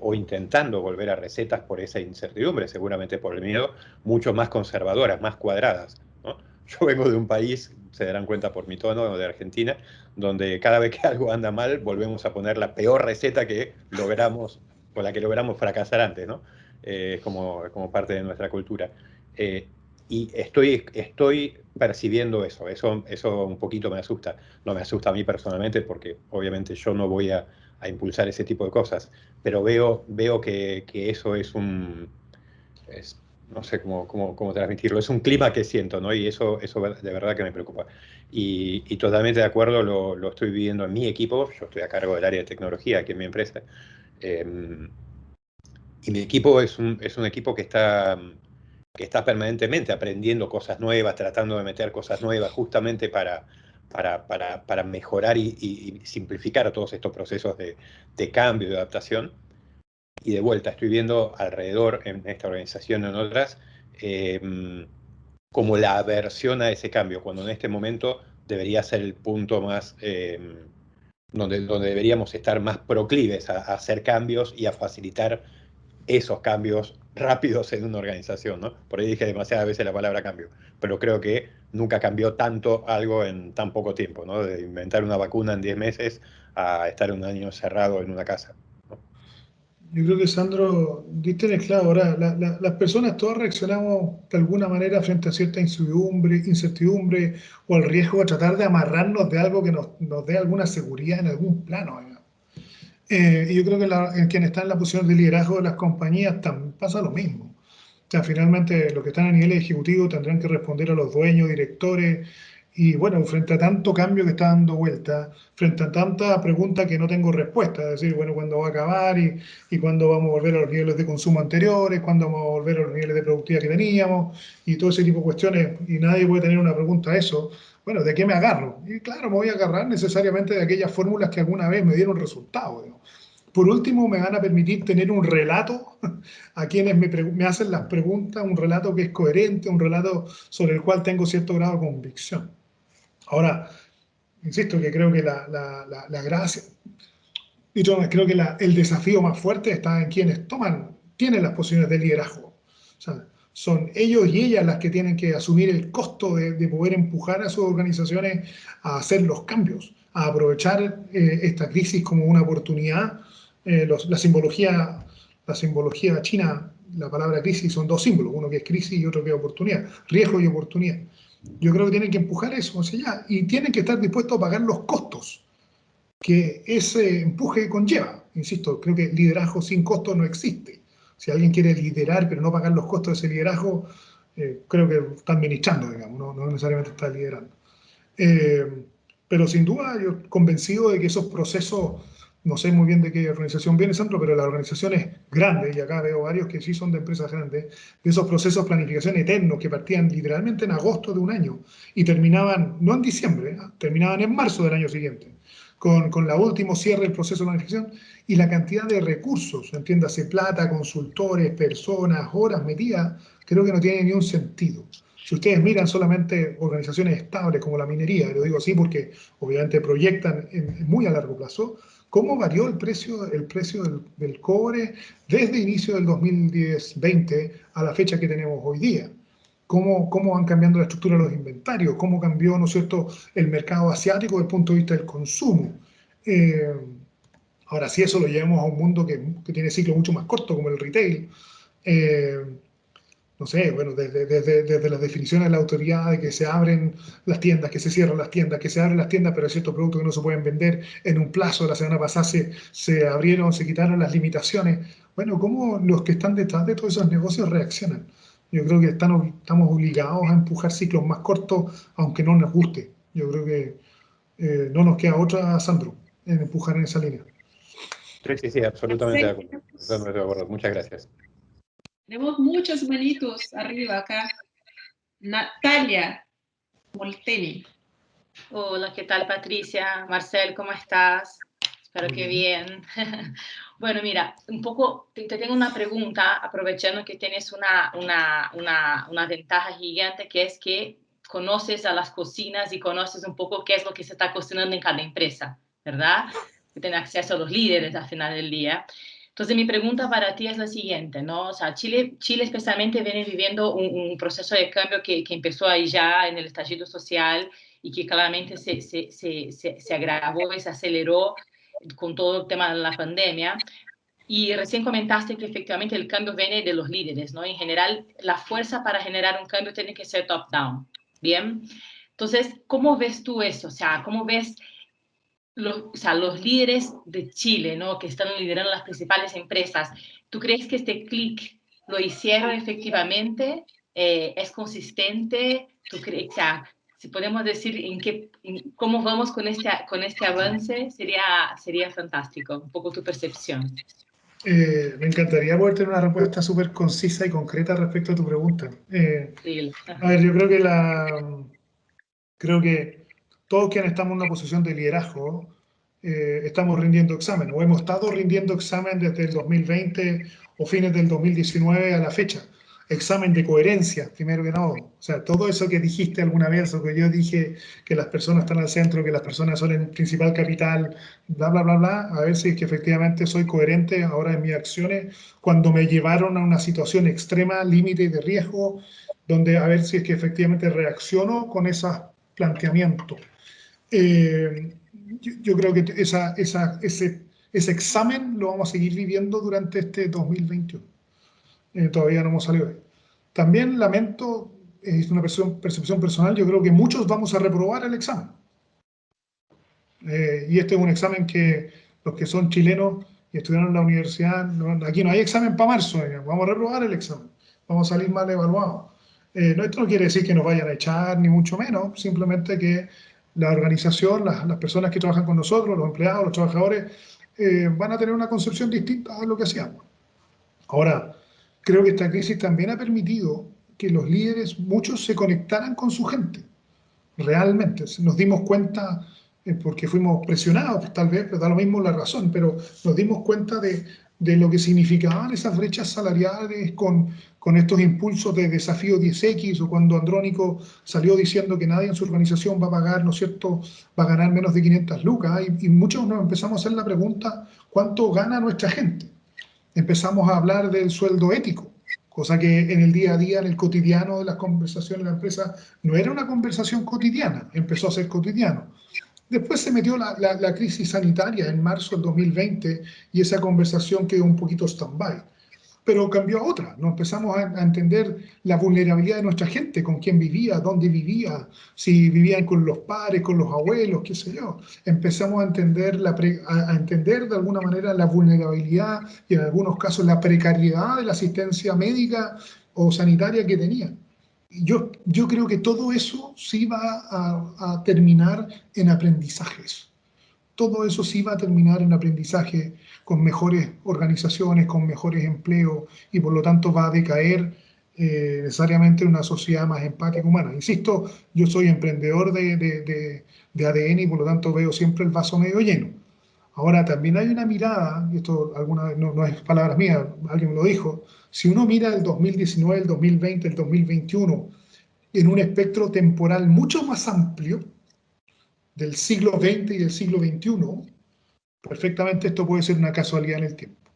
o intentando volver a recetas por esa incertidumbre, seguramente por el miedo, mucho más conservadoras, más cuadradas, ¿no? Yo vengo de un país, se darán cuenta por mi tono, de Argentina, donde cada vez que algo anda mal, volvemos a poner la peor receta que logramos, con la que logramos fracasar antes, ¿no? Como parte de nuestra cultura. Y estoy percibiendo eso un poquito me asusta. No me asusta a mí personalmente porque obviamente yo no voy a impulsar ese tipo de cosas, pero veo que eso no sé cómo transmitirlo, es un clima que siento, ¿no? Y eso de verdad que me preocupa. Y totalmente de acuerdo, lo estoy viviendo en mi equipo, yo estoy a cargo del área de tecnología aquí en mi empresa, y mi equipo es un equipo que está permanentemente aprendiendo cosas nuevas, tratando de meter cosas nuevas, justamente para mejorar y simplificar todos estos procesos de cambio, de adaptación. Y de vuelta, estoy viendo alrededor, en esta organización y en otras, como la aversión a ese cambio, cuando en este momento debería ser el punto más, donde deberíamos estar más proclives a hacer cambios y a facilitar esos cambios rápidos en una organización, ¿no? Por ahí dije demasiadas veces la palabra cambio, pero creo que nunca cambió tanto algo en tan poco tiempo, ¿no? De inventar una vacuna en 10 meses a estar un año cerrado en una casa, ¿no? Yo creo que Sandro, diste en el clavo. Ahora, las personas todas reaccionamos de alguna manera frente a cierta incertidumbre o al riesgo de tratar de amarrarnos de algo que nos dé alguna seguridad en algún plano, digamos. Y yo creo que en quien está en la posición de liderazgo de las compañías también pasa lo mismo. O sea, finalmente los que están a nivel ejecutivo tendrán que responder a los dueños, directores, y bueno, frente a tanto cambio que está dando vuelta, frente a tanta pregunta que no tengo respuesta, es decir, bueno, ¿cuándo va a acabar y cuándo vamos a volver a los niveles de consumo anteriores? ¿Cuándo vamos a volver a los niveles de productividad que teníamos? Y todo ese tipo de cuestiones, y nadie puede tener una pregunta a eso. Bueno, ¿de qué me agarro? Y claro, me voy a agarrar necesariamente de aquellas fórmulas que alguna vez me dieron resultado, digamos. Por último, me van a permitir tener un relato a quienes me hacen las preguntas, un relato que es coherente, un relato sobre el cual tengo cierto grado de convicción. Ahora, insisto que creo que la gracia, dicho más, creo que el desafío más fuerte está en quienes tienen las posiciones de liderazgo. O sea, son ellos y ellas las que tienen que asumir el costo de poder empujar a sus organizaciones a hacer los cambios, a aprovechar esta crisis como una oportunidad. La simbología china, la palabra crisis son dos símbolos, uno que es crisis y otro que es oportunidad, riesgo y oportunidad. Yo creo que tienen que empujar eso hacia allá y tienen que estar dispuestos a pagar los costos que ese empuje conlleva. Insisto, creo que liderazgo sin costo no existe. Si alguien quiere liderar pero no pagar los costos de ese liderazgo, creo que está administrando, digamos, no necesariamente está liderando. Pero sin duda, yo convencido de que esos procesos, no sé muy bien de qué organización viene, Sandro, pero las organizaciones grandes, y acá veo varios que sí son de empresas grandes, de esos procesos de planificación eternos que partían literalmente en agosto de un año y terminaban, no en diciembre, terminaban en marzo del año siguiente, con la último cierre del proceso de planificación y la cantidad de recursos, entiéndase, plata, consultores, personas, horas metidas, creo que no tiene ni un sentido. Si ustedes miran solamente organizaciones estables como la minería, lo digo así porque obviamente proyectan muy a largo plazo, ¿cómo varió el precio del cobre desde inicio del 2010-20 a la fecha que tenemos hoy día? ¿Cómo van cambiando la estructura de los inventarios? ¿Cómo cambió, ¿no es cierto?, el mercado asiático desde el punto de vista del consumo? Ahora, si eso lo llevamos a un mundo que tiene ciclos mucho más cortos, como el retail, no sé, bueno, desde las definiciones de la autoridad de que se abren las tiendas, que se cierran las tiendas, que se abren las tiendas, pero hay ciertos productos que no se pueden vender en un plazo. La semana pasada se abrieron, se quitaron las limitaciones. Bueno, ¿cómo los que están detrás de todos esos negocios reaccionan? Yo creo que estamos obligados a empujar ciclos más cortos, aunque no nos guste. Yo creo que no nos queda otra, Sandro, en empujar en esa línea. Sí, absolutamente de Marcel, acuerdo. Totalmente de acuerdo. Muchas gracias. tenemos muchos manitos arriba acá. Natalia Molteni. Hola, ¿qué tal, Patricia? Marcel, ¿cómo estás? Espero que bien. Bueno, mira, un poco te tengo una pregunta, aprovechando que tienes una ventaja gigante, que es que conoces a las cocinas y conoces un poco qué es lo que se está cocinando en cada empresa, ¿verdad? Que tienes acceso a los líderes al final del día. Entonces, mi pregunta para ti es la siguiente, ¿no? O sea, Chile especialmente viene viviendo un proceso de cambio que empezó ahí ya en el estallido social y que claramente se agravó y se aceleró con todo el tema de la pandemia. Y recién comentaste que efectivamente el cambio viene de los líderes, ¿no? En general, la fuerza para generar un cambio tiene que ser top-down, ¿bien? Entonces, ¿cómo ves tú eso? O sea, ¿cómo ves los líderes de Chile, ¿no? Que están liderando las principales empresas? ¿Tú crees que este clic lo hicieron efectivamente? ¿Es consistente? ¿Tú crees, o sea, si podemos decir cómo vamos con este avance, sería fantástico, un poco tu percepción. Me encantaría poder tener una respuesta súper concisa y concreta respecto a tu pregunta. Sí. A ver, yo creo que todos quienes estamos en una posición de liderazgo estamos rindiendo examen, o hemos estado rindiendo examen desde el 2020 o fines del 2019 a la fecha. Examen de coherencia, primero que nada. O sea, todo eso que dijiste alguna vez, o que yo dije, que las personas están al centro, que las personas son el principal capital, bla, bla, bla, bla, a ver si es que efectivamente soy coherente ahora en mis acciones cuando me llevaron a una situación extrema, límite de riesgo, donde a ver si es que efectivamente reacciono con esos planteamientos. Yo creo que ese examen lo vamos a seguir viviendo durante este 2021. Todavía no hemos salido de ahí. También lamento, es una percepción personal, yo creo que muchos vamos a reprobar el examen. Y este es un examen que los que son chilenos y estudiaron en la universidad, aquí no hay examen para marzo, vamos a reprobar el examen, vamos a salir mal evaluados. Esto no quiere decir que nos vayan a echar, ni mucho menos, simplemente que la organización, las personas que trabajan con nosotros, los empleados, los trabajadores, van a tener una concepción distinta a lo que hacíamos. Ahora, creo que esta crisis también ha permitido que los líderes, muchos, se conectaran con su gente. Realmente, nos dimos cuenta, porque fuimos presionados, tal vez, pero da lo mismo la razón, pero nos dimos cuenta de lo que significaban esas brechas salariales con estos impulsos de desafío 10X, o cuando Andrónico salió diciendo que nadie en su organización va a pagar, ¿no es cierto?, va a ganar menos de 500 lucas, y muchos nos empezamos a hacer la pregunta, ¿cuánto gana nuestra gente? Empezamos a hablar del sueldo ético, cosa que en el día a día, en el cotidiano de las conversaciones de la empresa, no era una conversación cotidiana, empezó a ser cotidiano. Después se metió la crisis sanitaria en marzo del 2020 y esa conversación quedó un poquito stand-by. Pero cambió a otra, nos empezamos a entender la vulnerabilidad de nuestra gente, con quién vivía, dónde vivía, si vivían con los padres, con los abuelos, qué sé yo. Empezamos a entender, a entender de alguna manera la vulnerabilidad y en algunos casos la precariedad de la asistencia médica o sanitaria que tenían. Yo creo que todo eso sí va a terminar en aprendizajes. Todo eso sí va a terminar en aprendizaje, con mejores organizaciones, con mejores empleos, y por lo tanto va a decaer necesariamente en una sociedad más empática humana. Insisto, yo soy emprendedor de ADN y por lo tanto veo siempre el vaso medio lleno. Ahora, también hay una mirada, y esto no es palabras mías, alguien me lo dijo, si uno mira el 2019, el 2020, el 2021, en un espectro temporal mucho más amplio, del siglo XX y del siglo XXI, perfectamente esto puede ser una casualidad en el tiempo.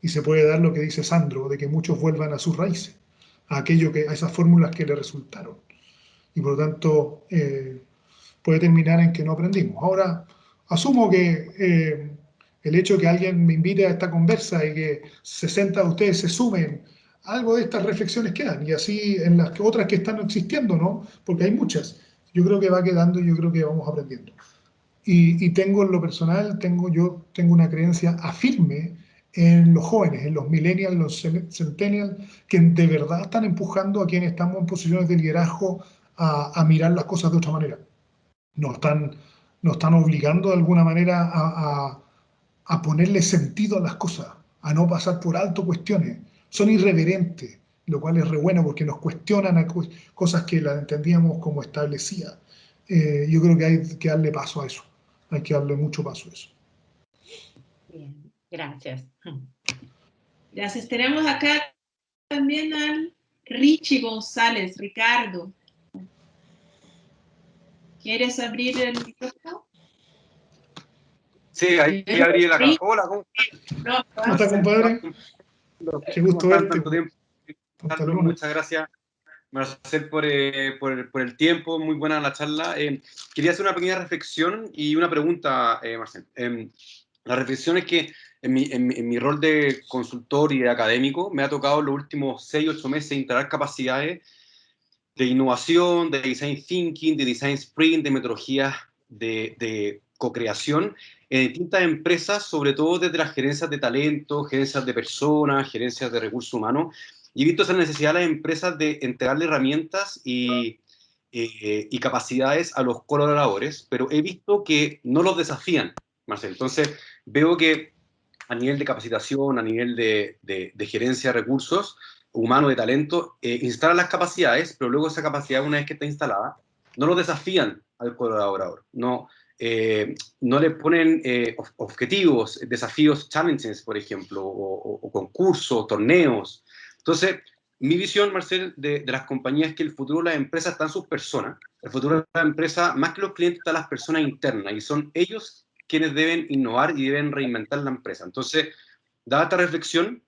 Y se puede dar lo que dice Sandro, de que muchos vuelvan a sus raíces, a esas fórmulas que le resultaron. Y por lo tanto, puede terminar en que no aprendimos. Ahora, asumo que el hecho de que alguien me invite a esta conversa y que 60 de ustedes se sumen, algo de estas reflexiones quedan, y así en las otras que están existiendo, ¿no? Porque hay muchas. Yo creo que va quedando y yo creo que vamos aprendiendo. Y tengo en lo personal, yo tengo una creencia afirme en los jóvenes, en los millennials, los centennials, que de verdad están empujando a quienes estamos en posiciones de liderazgo a mirar las cosas de otra manera. Nos están obligando de alguna manera a ponerle sentido a las cosas, a no pasar por alto cuestiones. Son irreverentes, lo cual es re bueno porque nos cuestionan a cosas que las entendíamos como establecidas. Yo creo que hay que darle paso a eso. Hay que darle mucho paso a eso. Bien, gracias. Gracias. Tenemos acá también al Richie González. Ricardo, ¿quieres abrir el micrófono? Sí, ahí abrí la cámara. Hola, ¿cómo estás? ¿Cómo estás, compadre? Qué gusto verte. Tanto tiempo. Muchas gracias, Marcel, por el tiempo. Muy buena la charla. Quería hacer una pequeña reflexión y una pregunta, Marcel. La reflexión es que en mi rol de consultor y de académico me ha tocado en los últimos 6-8 meses integrar capacidades de innovación, de design thinking, de design sprint, de metodologías de co-creación en distintas empresas, sobre todo desde las gerencias de talento, gerencias de personas, gerencias de recursos humanos. Y he visto esa necesidad de las empresas de entregarle herramientas y capacidades a los colaboradores, pero he visto que no los desafían, Marcel. Entonces, veo que a nivel de capacitación, a nivel de gerencia de recursos humanos, de talento, instalan las capacidades, pero luego esa capacidad, una vez que está instalada, no lo desafían al colaborador, no le ponen objetivos, desafíos, challenges, por ejemplo, o concursos, torneos. Entonces, mi visión, Marcel, de las compañías es que el futuro de las empresas está en sus personas. El futuro de las empresas, más que los clientes, está en las personas internas, y son ellos quienes deben innovar y deben reinventar la empresa. Entonces, dada esta reflexión,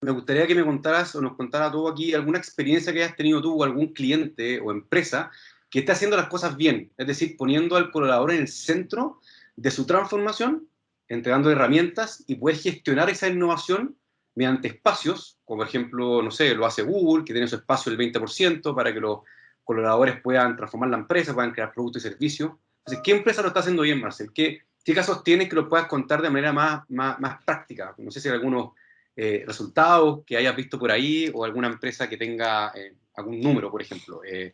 me gustaría que me contaras o nos contara tú aquí alguna experiencia que hayas tenido tú o algún cliente o empresa que esté haciendo las cosas bien, es decir, poniendo al colaborador en el centro de su transformación, entregando herramientas y poder gestionar esa innovación mediante espacios, como por ejemplo, no sé, lo hace Google, que tiene su espacio del 20% para que los colaboradores puedan transformar la empresa, puedan crear productos y servicios. Entonces, ¿qué empresa lo está haciendo bien, Marcel? ¿Qué casos tienes que lo puedas contar de manera más práctica? No sé si hay algunos resultados que hayas visto por ahí o alguna empresa que tenga algún número, por ejemplo. Esa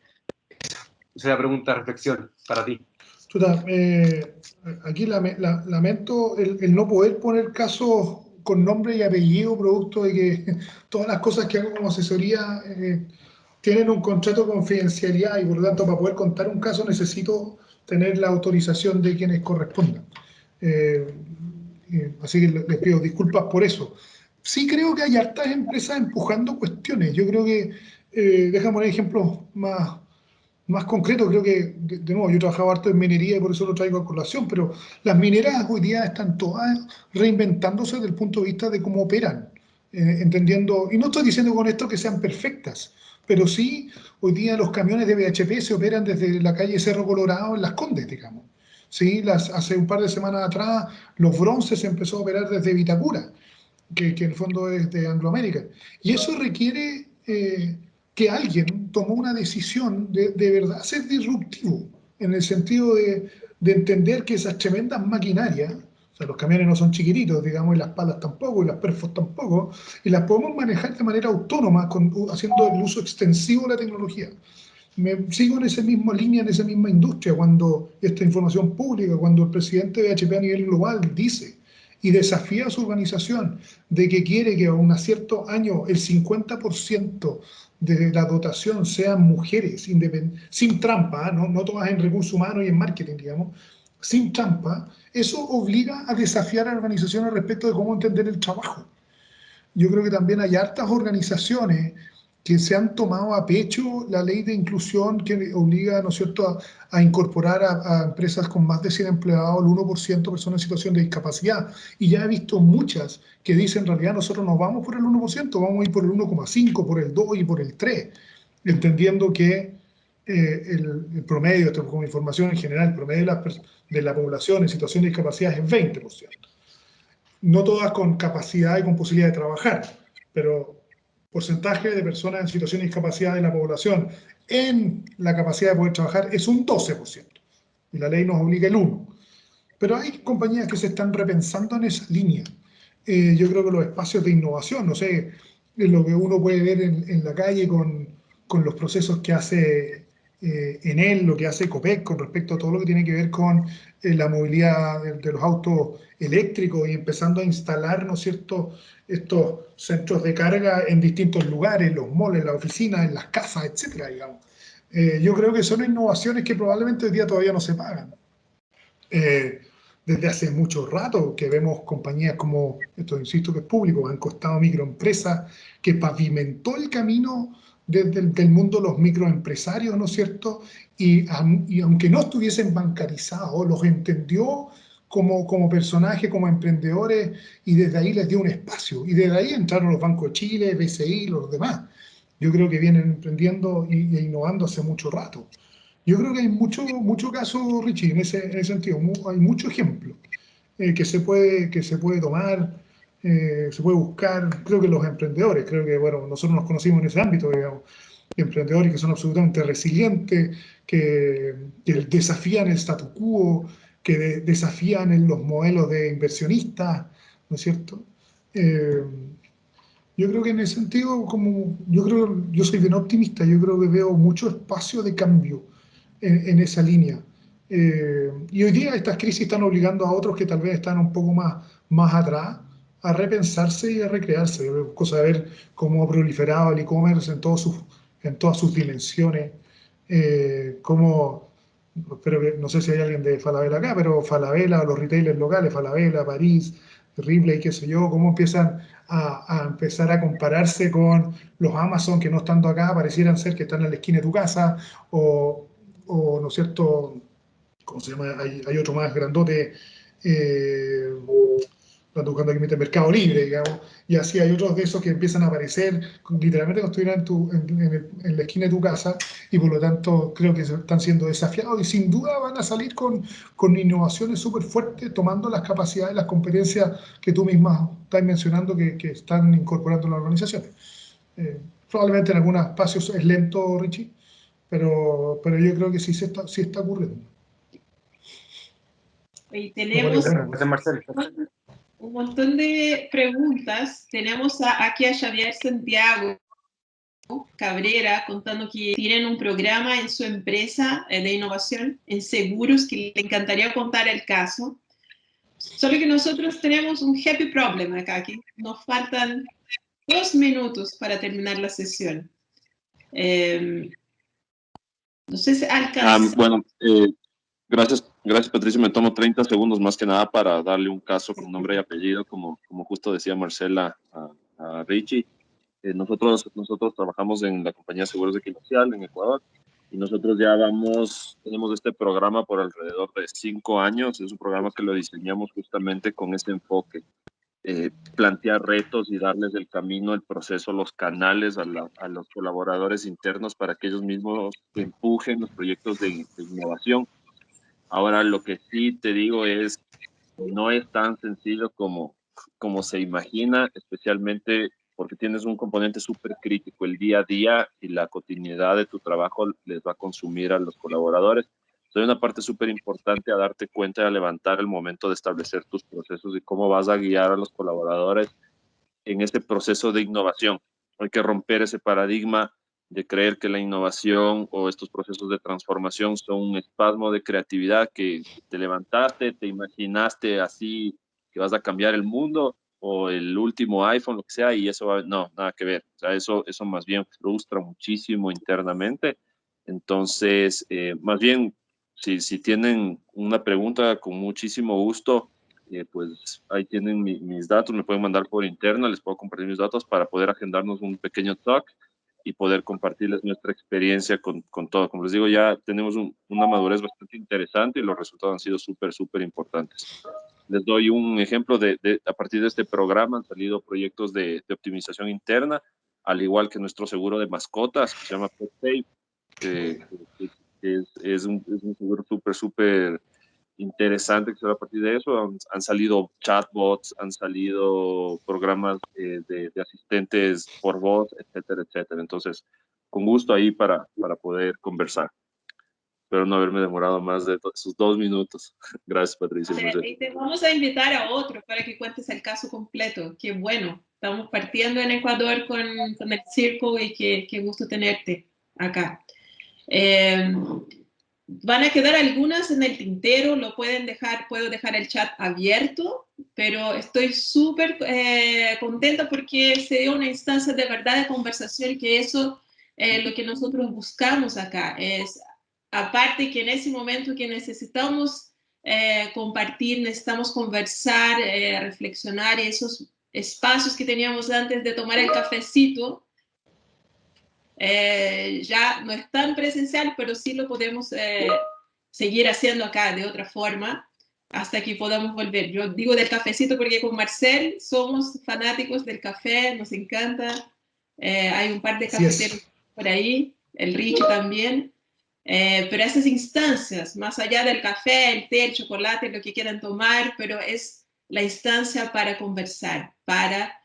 es la pregunta, reflexión para ti. Aquí lamento el no poder poner casos con nombre y apellido, producto de que todas las cosas que hago como asesoría tienen un contrato de confidencialidad y por lo tanto para poder contar un caso necesito tener la autorización de quienes correspondan. Así que les pido disculpas por eso. Sí creo que hay hartas empresas empujando cuestiones. Yo creo que, déjame poner ejemplos más concretos. Creo que, de nuevo, yo he trabajado harto en minería y por eso lo traigo a colación, pero las mineras hoy día están todas reinventándose desde el punto de vista de cómo operan, entendiendo, y no estoy diciendo con esto que sean perfectas, pero sí, hoy día los camiones de BHP se operan desde la calle Cerro Colorado en Las Condes, digamos. Sí, hace un par de semanas atrás los bronces se empezó a operar desde Vitacura, que en el fondo es de Anglo American. Y eso requiere que alguien tomó una decisión de verdad ser disruptivo, en el sentido de entender que esas tremendas maquinarias, o sea, los camiones no son chiquititos, digamos, y las palas tampoco, y las perfos tampoco, y las podemos manejar de manera autónoma, haciendo el uso extensivo de la tecnología. Me sigo en esa misma línea, en esa misma industria, cuando esta información pública, cuando el presidente de BHP a nivel global dice y desafía a su organización de que quiere que a un cierto año el 50% de la dotación sean mujeres, sin trampa, no todas en recursos humanos y en marketing, digamos, sin trampa, eso obliga a desafiar a la organización respecto de cómo entender el trabajo. Yo creo que también hay hartas organizaciones que se han tomado a pecho la ley de inclusión que obliga, ¿no es cierto?, a incorporar a empresas con más de 100 empleados, el 1% de personas en situación de discapacidad. Y ya he visto muchas que dicen, en realidad nosotros no vamos por el 1%, vamos a ir por el 1,5, por el 2 y por el 3, entendiendo que el promedio, esto como información en general, el promedio de la población en situación de discapacidad es 20%. No todas con capacidad y con posibilidad de trabajar, pero porcentaje de personas en situación de discapacidad de la población en la capacidad de poder trabajar es un 12%. Y la ley nos obliga el 1%. Pero hay compañías que se están repensando en esa línea. Yo creo que los espacios de innovación, no sé, lo que uno puede ver en la calle con los procesos que hace Enel, lo que hace Copec con respecto a todo lo que tiene que ver con la movilidad de los autos eléctricos y empezando a instalar, ¿no es cierto?, estos centros de carga en distintos lugares, en los malls, en las oficinas, en las casas, etcétera, digamos. Yo creo que son innovaciones que probablemente hoy día todavía no se pagan. Desde hace mucho rato que vemos compañías como, esto insisto que es público, Banco Estado Microempresas, que pavimentó el camino desde el mundo de los microempresarios, ¿no es cierto? Y aunque no estuviesen bancarizados, los entendió como personajes, como emprendedores, y desde ahí les dio un espacio. Y desde ahí entraron los bancos de Chile, BCI, los demás. Yo creo que vienen emprendiendo e innovando hace mucho rato. Yo creo que hay mucho caso, Richie, en ese sentido. Hay mucho ejemplo que se puede tomar, se puede buscar. Creo que los emprendedores, creo que, bueno, nosotros nos conocimos en ese ámbito, digamos, emprendedores que son absolutamente resilientes, que desafían el statu quo, que desafían en los modelos de inversionistas, ¿no es cierto? Yo creo que en ese sentido, yo soy bien optimista, yo creo que veo mucho espacio de cambio en esa línea. Y hoy día estas crisis están obligando a otros que tal vez están un poco más atrás a repensarse y a recrearse. Cosa de ver cómo ha proliferado el e-commerce en todas sus dimensiones. No sé si hay alguien de Falabella acá, pero Falabella, los retailers locales, Falabella, París, Ripley, qué sé yo, cómo empiezan a empezar a compararse con los Amazon que no estando acá parecieran ser que están en la esquina de tu casa, o ¿no es cierto? ¿Cómo se llama? Hay otro más grandote, ando buscando aquí Mercado Libre, digamos, y así hay otros de esos que empiezan a aparecer literalmente como estuvieran en la esquina de tu casa, y por lo tanto creo que están siendo desafiados y sin duda van a salir con innovaciones súper fuertes, tomando las capacidades, las competencias que tú misma estás mencionando que están incorporando en la organización. Probablemente en algunos espacios es lento, Richie, pero yo creo que sí está ocurriendo. Y tenemos Marcel. un montón de preguntas. Tenemos aquí a Xavier Santiago Cabrera contando que tienen un programa en su empresa de innovación en seguros, que le encantaría contar el caso. Solo que nosotros tenemos un happy problem acá, que nos faltan 2 minutos para terminar la sesión. No sé si alcanza. Bueno, gracias Patricio. Me tomo 30 segundos más que nada para darle un caso con nombre y apellido, como justo decía Marcela a Richie. Nosotros trabajamos en la compañía Seguros Equinocial en Ecuador, y nosotros ya tenemos este programa por alrededor de 5 años. Es un programa que lo diseñamos justamente con ese enfoque. Plantear retos y darles el camino, el proceso, los canales a los colaboradores internos para que ellos mismos empujen los proyectos de innovación. Ahora, lo que sí te digo es, no es tan sencillo como se imagina, especialmente porque tienes un componente súper crítico. El día a día y la continuidad de tu trabajo les va a consumir a los colaboradores. Hay una parte súper importante a darte cuenta y a levantar el momento de establecer tus procesos y cómo vas a guiar a los colaboradores en este proceso de innovación. Hay que romper ese paradigma de creer que la innovación o estos procesos de transformación son un espasmo de creatividad que te levantaste, te imaginaste así que vas a cambiar el mundo o el último iPhone, lo que sea, y eso no, nada que ver. O sea, eso más bien frustra muchísimo internamente. Entonces, más bien, si tienen una pregunta, con muchísimo gusto, pues ahí tienen mis datos, me pueden mandar por interna, les puedo compartir mis datos para poder agendarnos un pequeño talk y poder compartirles nuestra experiencia con todo. Como les digo, ya tenemos una madurez bastante interesante y los resultados han sido súper importantes. Les doy un ejemplo a partir de este programa han salido proyectos de optimización interna, al igual que nuestro seguro de mascotas, que se llama PetSafe. es un seguro súper interesante que se va a partir de eso. Han salido chatbots, han salido programas de asistentes por voz, etcétera, etcétera. Entonces, con gusto ahí para poder conversar. Espero no haberme demorado más de sus 2 minutos. Gracias, Patricia. Y te vamos a invitar a otro para que cuentes el caso completo. Qué bueno. Estamos partiendo en Ecuador con el Circle y qué gusto tenerte acá. Van a quedar algunas en el tintero, lo pueden dejar, puedo dejar el chat abierto, pero estoy súper contenta porque se dio una instancia de verdad de conversación, que eso lo que nosotros buscamos acá es, aparte que en ese momento que necesitamos compartir, necesitamos conversar, reflexionar, y esos espacios que teníamos antes de tomar el cafecito, ya no es tan presencial, pero sí lo podemos seguir haciendo acá de otra forma hasta que podamos volver. Yo digo del cafecito porque con Marcel somos fanáticos del café, nos encanta. Hay un par de cafeteros por ahí, el Richie también. Pero esas instancias, más allá del café, el té, el chocolate, lo que quieran tomar, pero es la instancia para conversar, para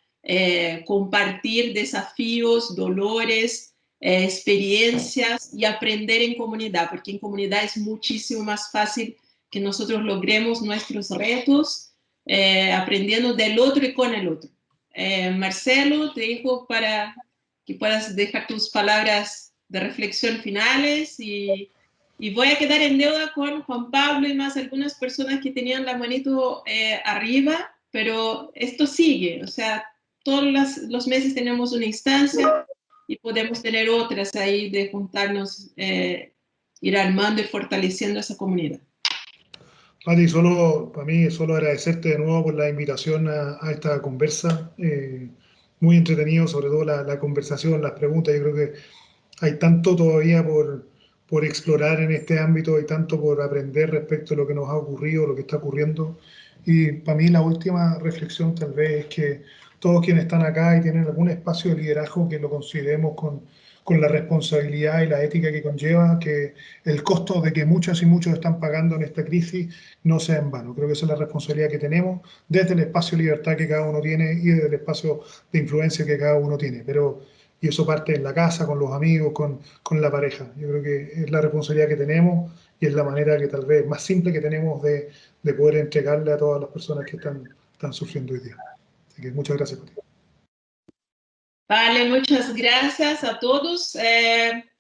compartir desafíos, dolores, experiencias y aprender en comunidad, porque en comunidad es muchísimo más fácil que nosotros logremos nuestros retos aprendiendo del otro y con el otro. Marcelo, te dejo para que puedas dejar tus palabras de reflexión finales y voy a quedar en deuda con Juan Pablo y más algunas personas que tenían la manito arriba, pero esto sigue, o sea, todos los meses tenemos una instancia y podemos tener otras ahí de juntarnos, ir armando y fortaleciendo esa comunidad. Pati, para mí, solo agradecerte de nuevo por la invitación a esta conversa. Muy entretenido, sobre todo la conversación, las preguntas. Yo creo que hay tanto todavía por explorar en este ámbito, hay tanto por aprender respecto a lo que nos ha ocurrido, lo que está ocurriendo. Y para mí la última reflexión tal vez es que todos quienes están acá y tienen algún espacio de liderazgo, que lo consideremos con la responsabilidad y la ética que conlleva, que el costo de que muchas y muchos están pagando en esta crisis no sea en vano. Creo que esa es la responsabilidad que tenemos desde el espacio de libertad que cada uno tiene y desde el espacio de influencia que cada uno tiene. Y eso parte en la casa, con los amigos, con la pareja. Yo creo que es la responsabilidad que tenemos y es la manera que tal vez más simple que tenemos de poder entregarle a todas las personas que están sufriendo hoy día. Así que muchas gracias por ti. Vale, muchas gracias a todos.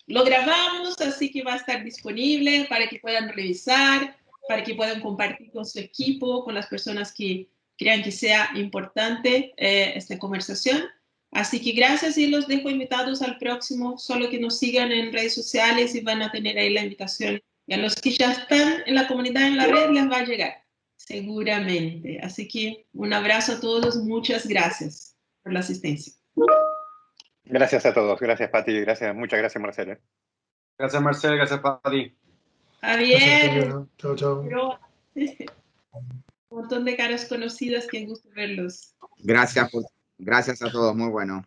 Lo grabamos, así que va a estar disponible para que puedan revisar, para que puedan compartir con su equipo, con las personas que crean que sea importante esta conversación. Así que gracias y los dejo invitados al próximo, solo que nos sigan en redes sociales y van a tener ahí la invitación. Y a los que ya están en la comunidad, en la red, les va a llegar, seguramente. Así que un abrazo a todos, muchas gracias por la asistencia. Gracias a todos, gracias Pati, muchas gracias Marcelo. Gracias Marcelo, gracias Pati. Javier, chao, chao. Un montón de caras conocidas, qué gusto verlos. Gracias a todos, muy bueno.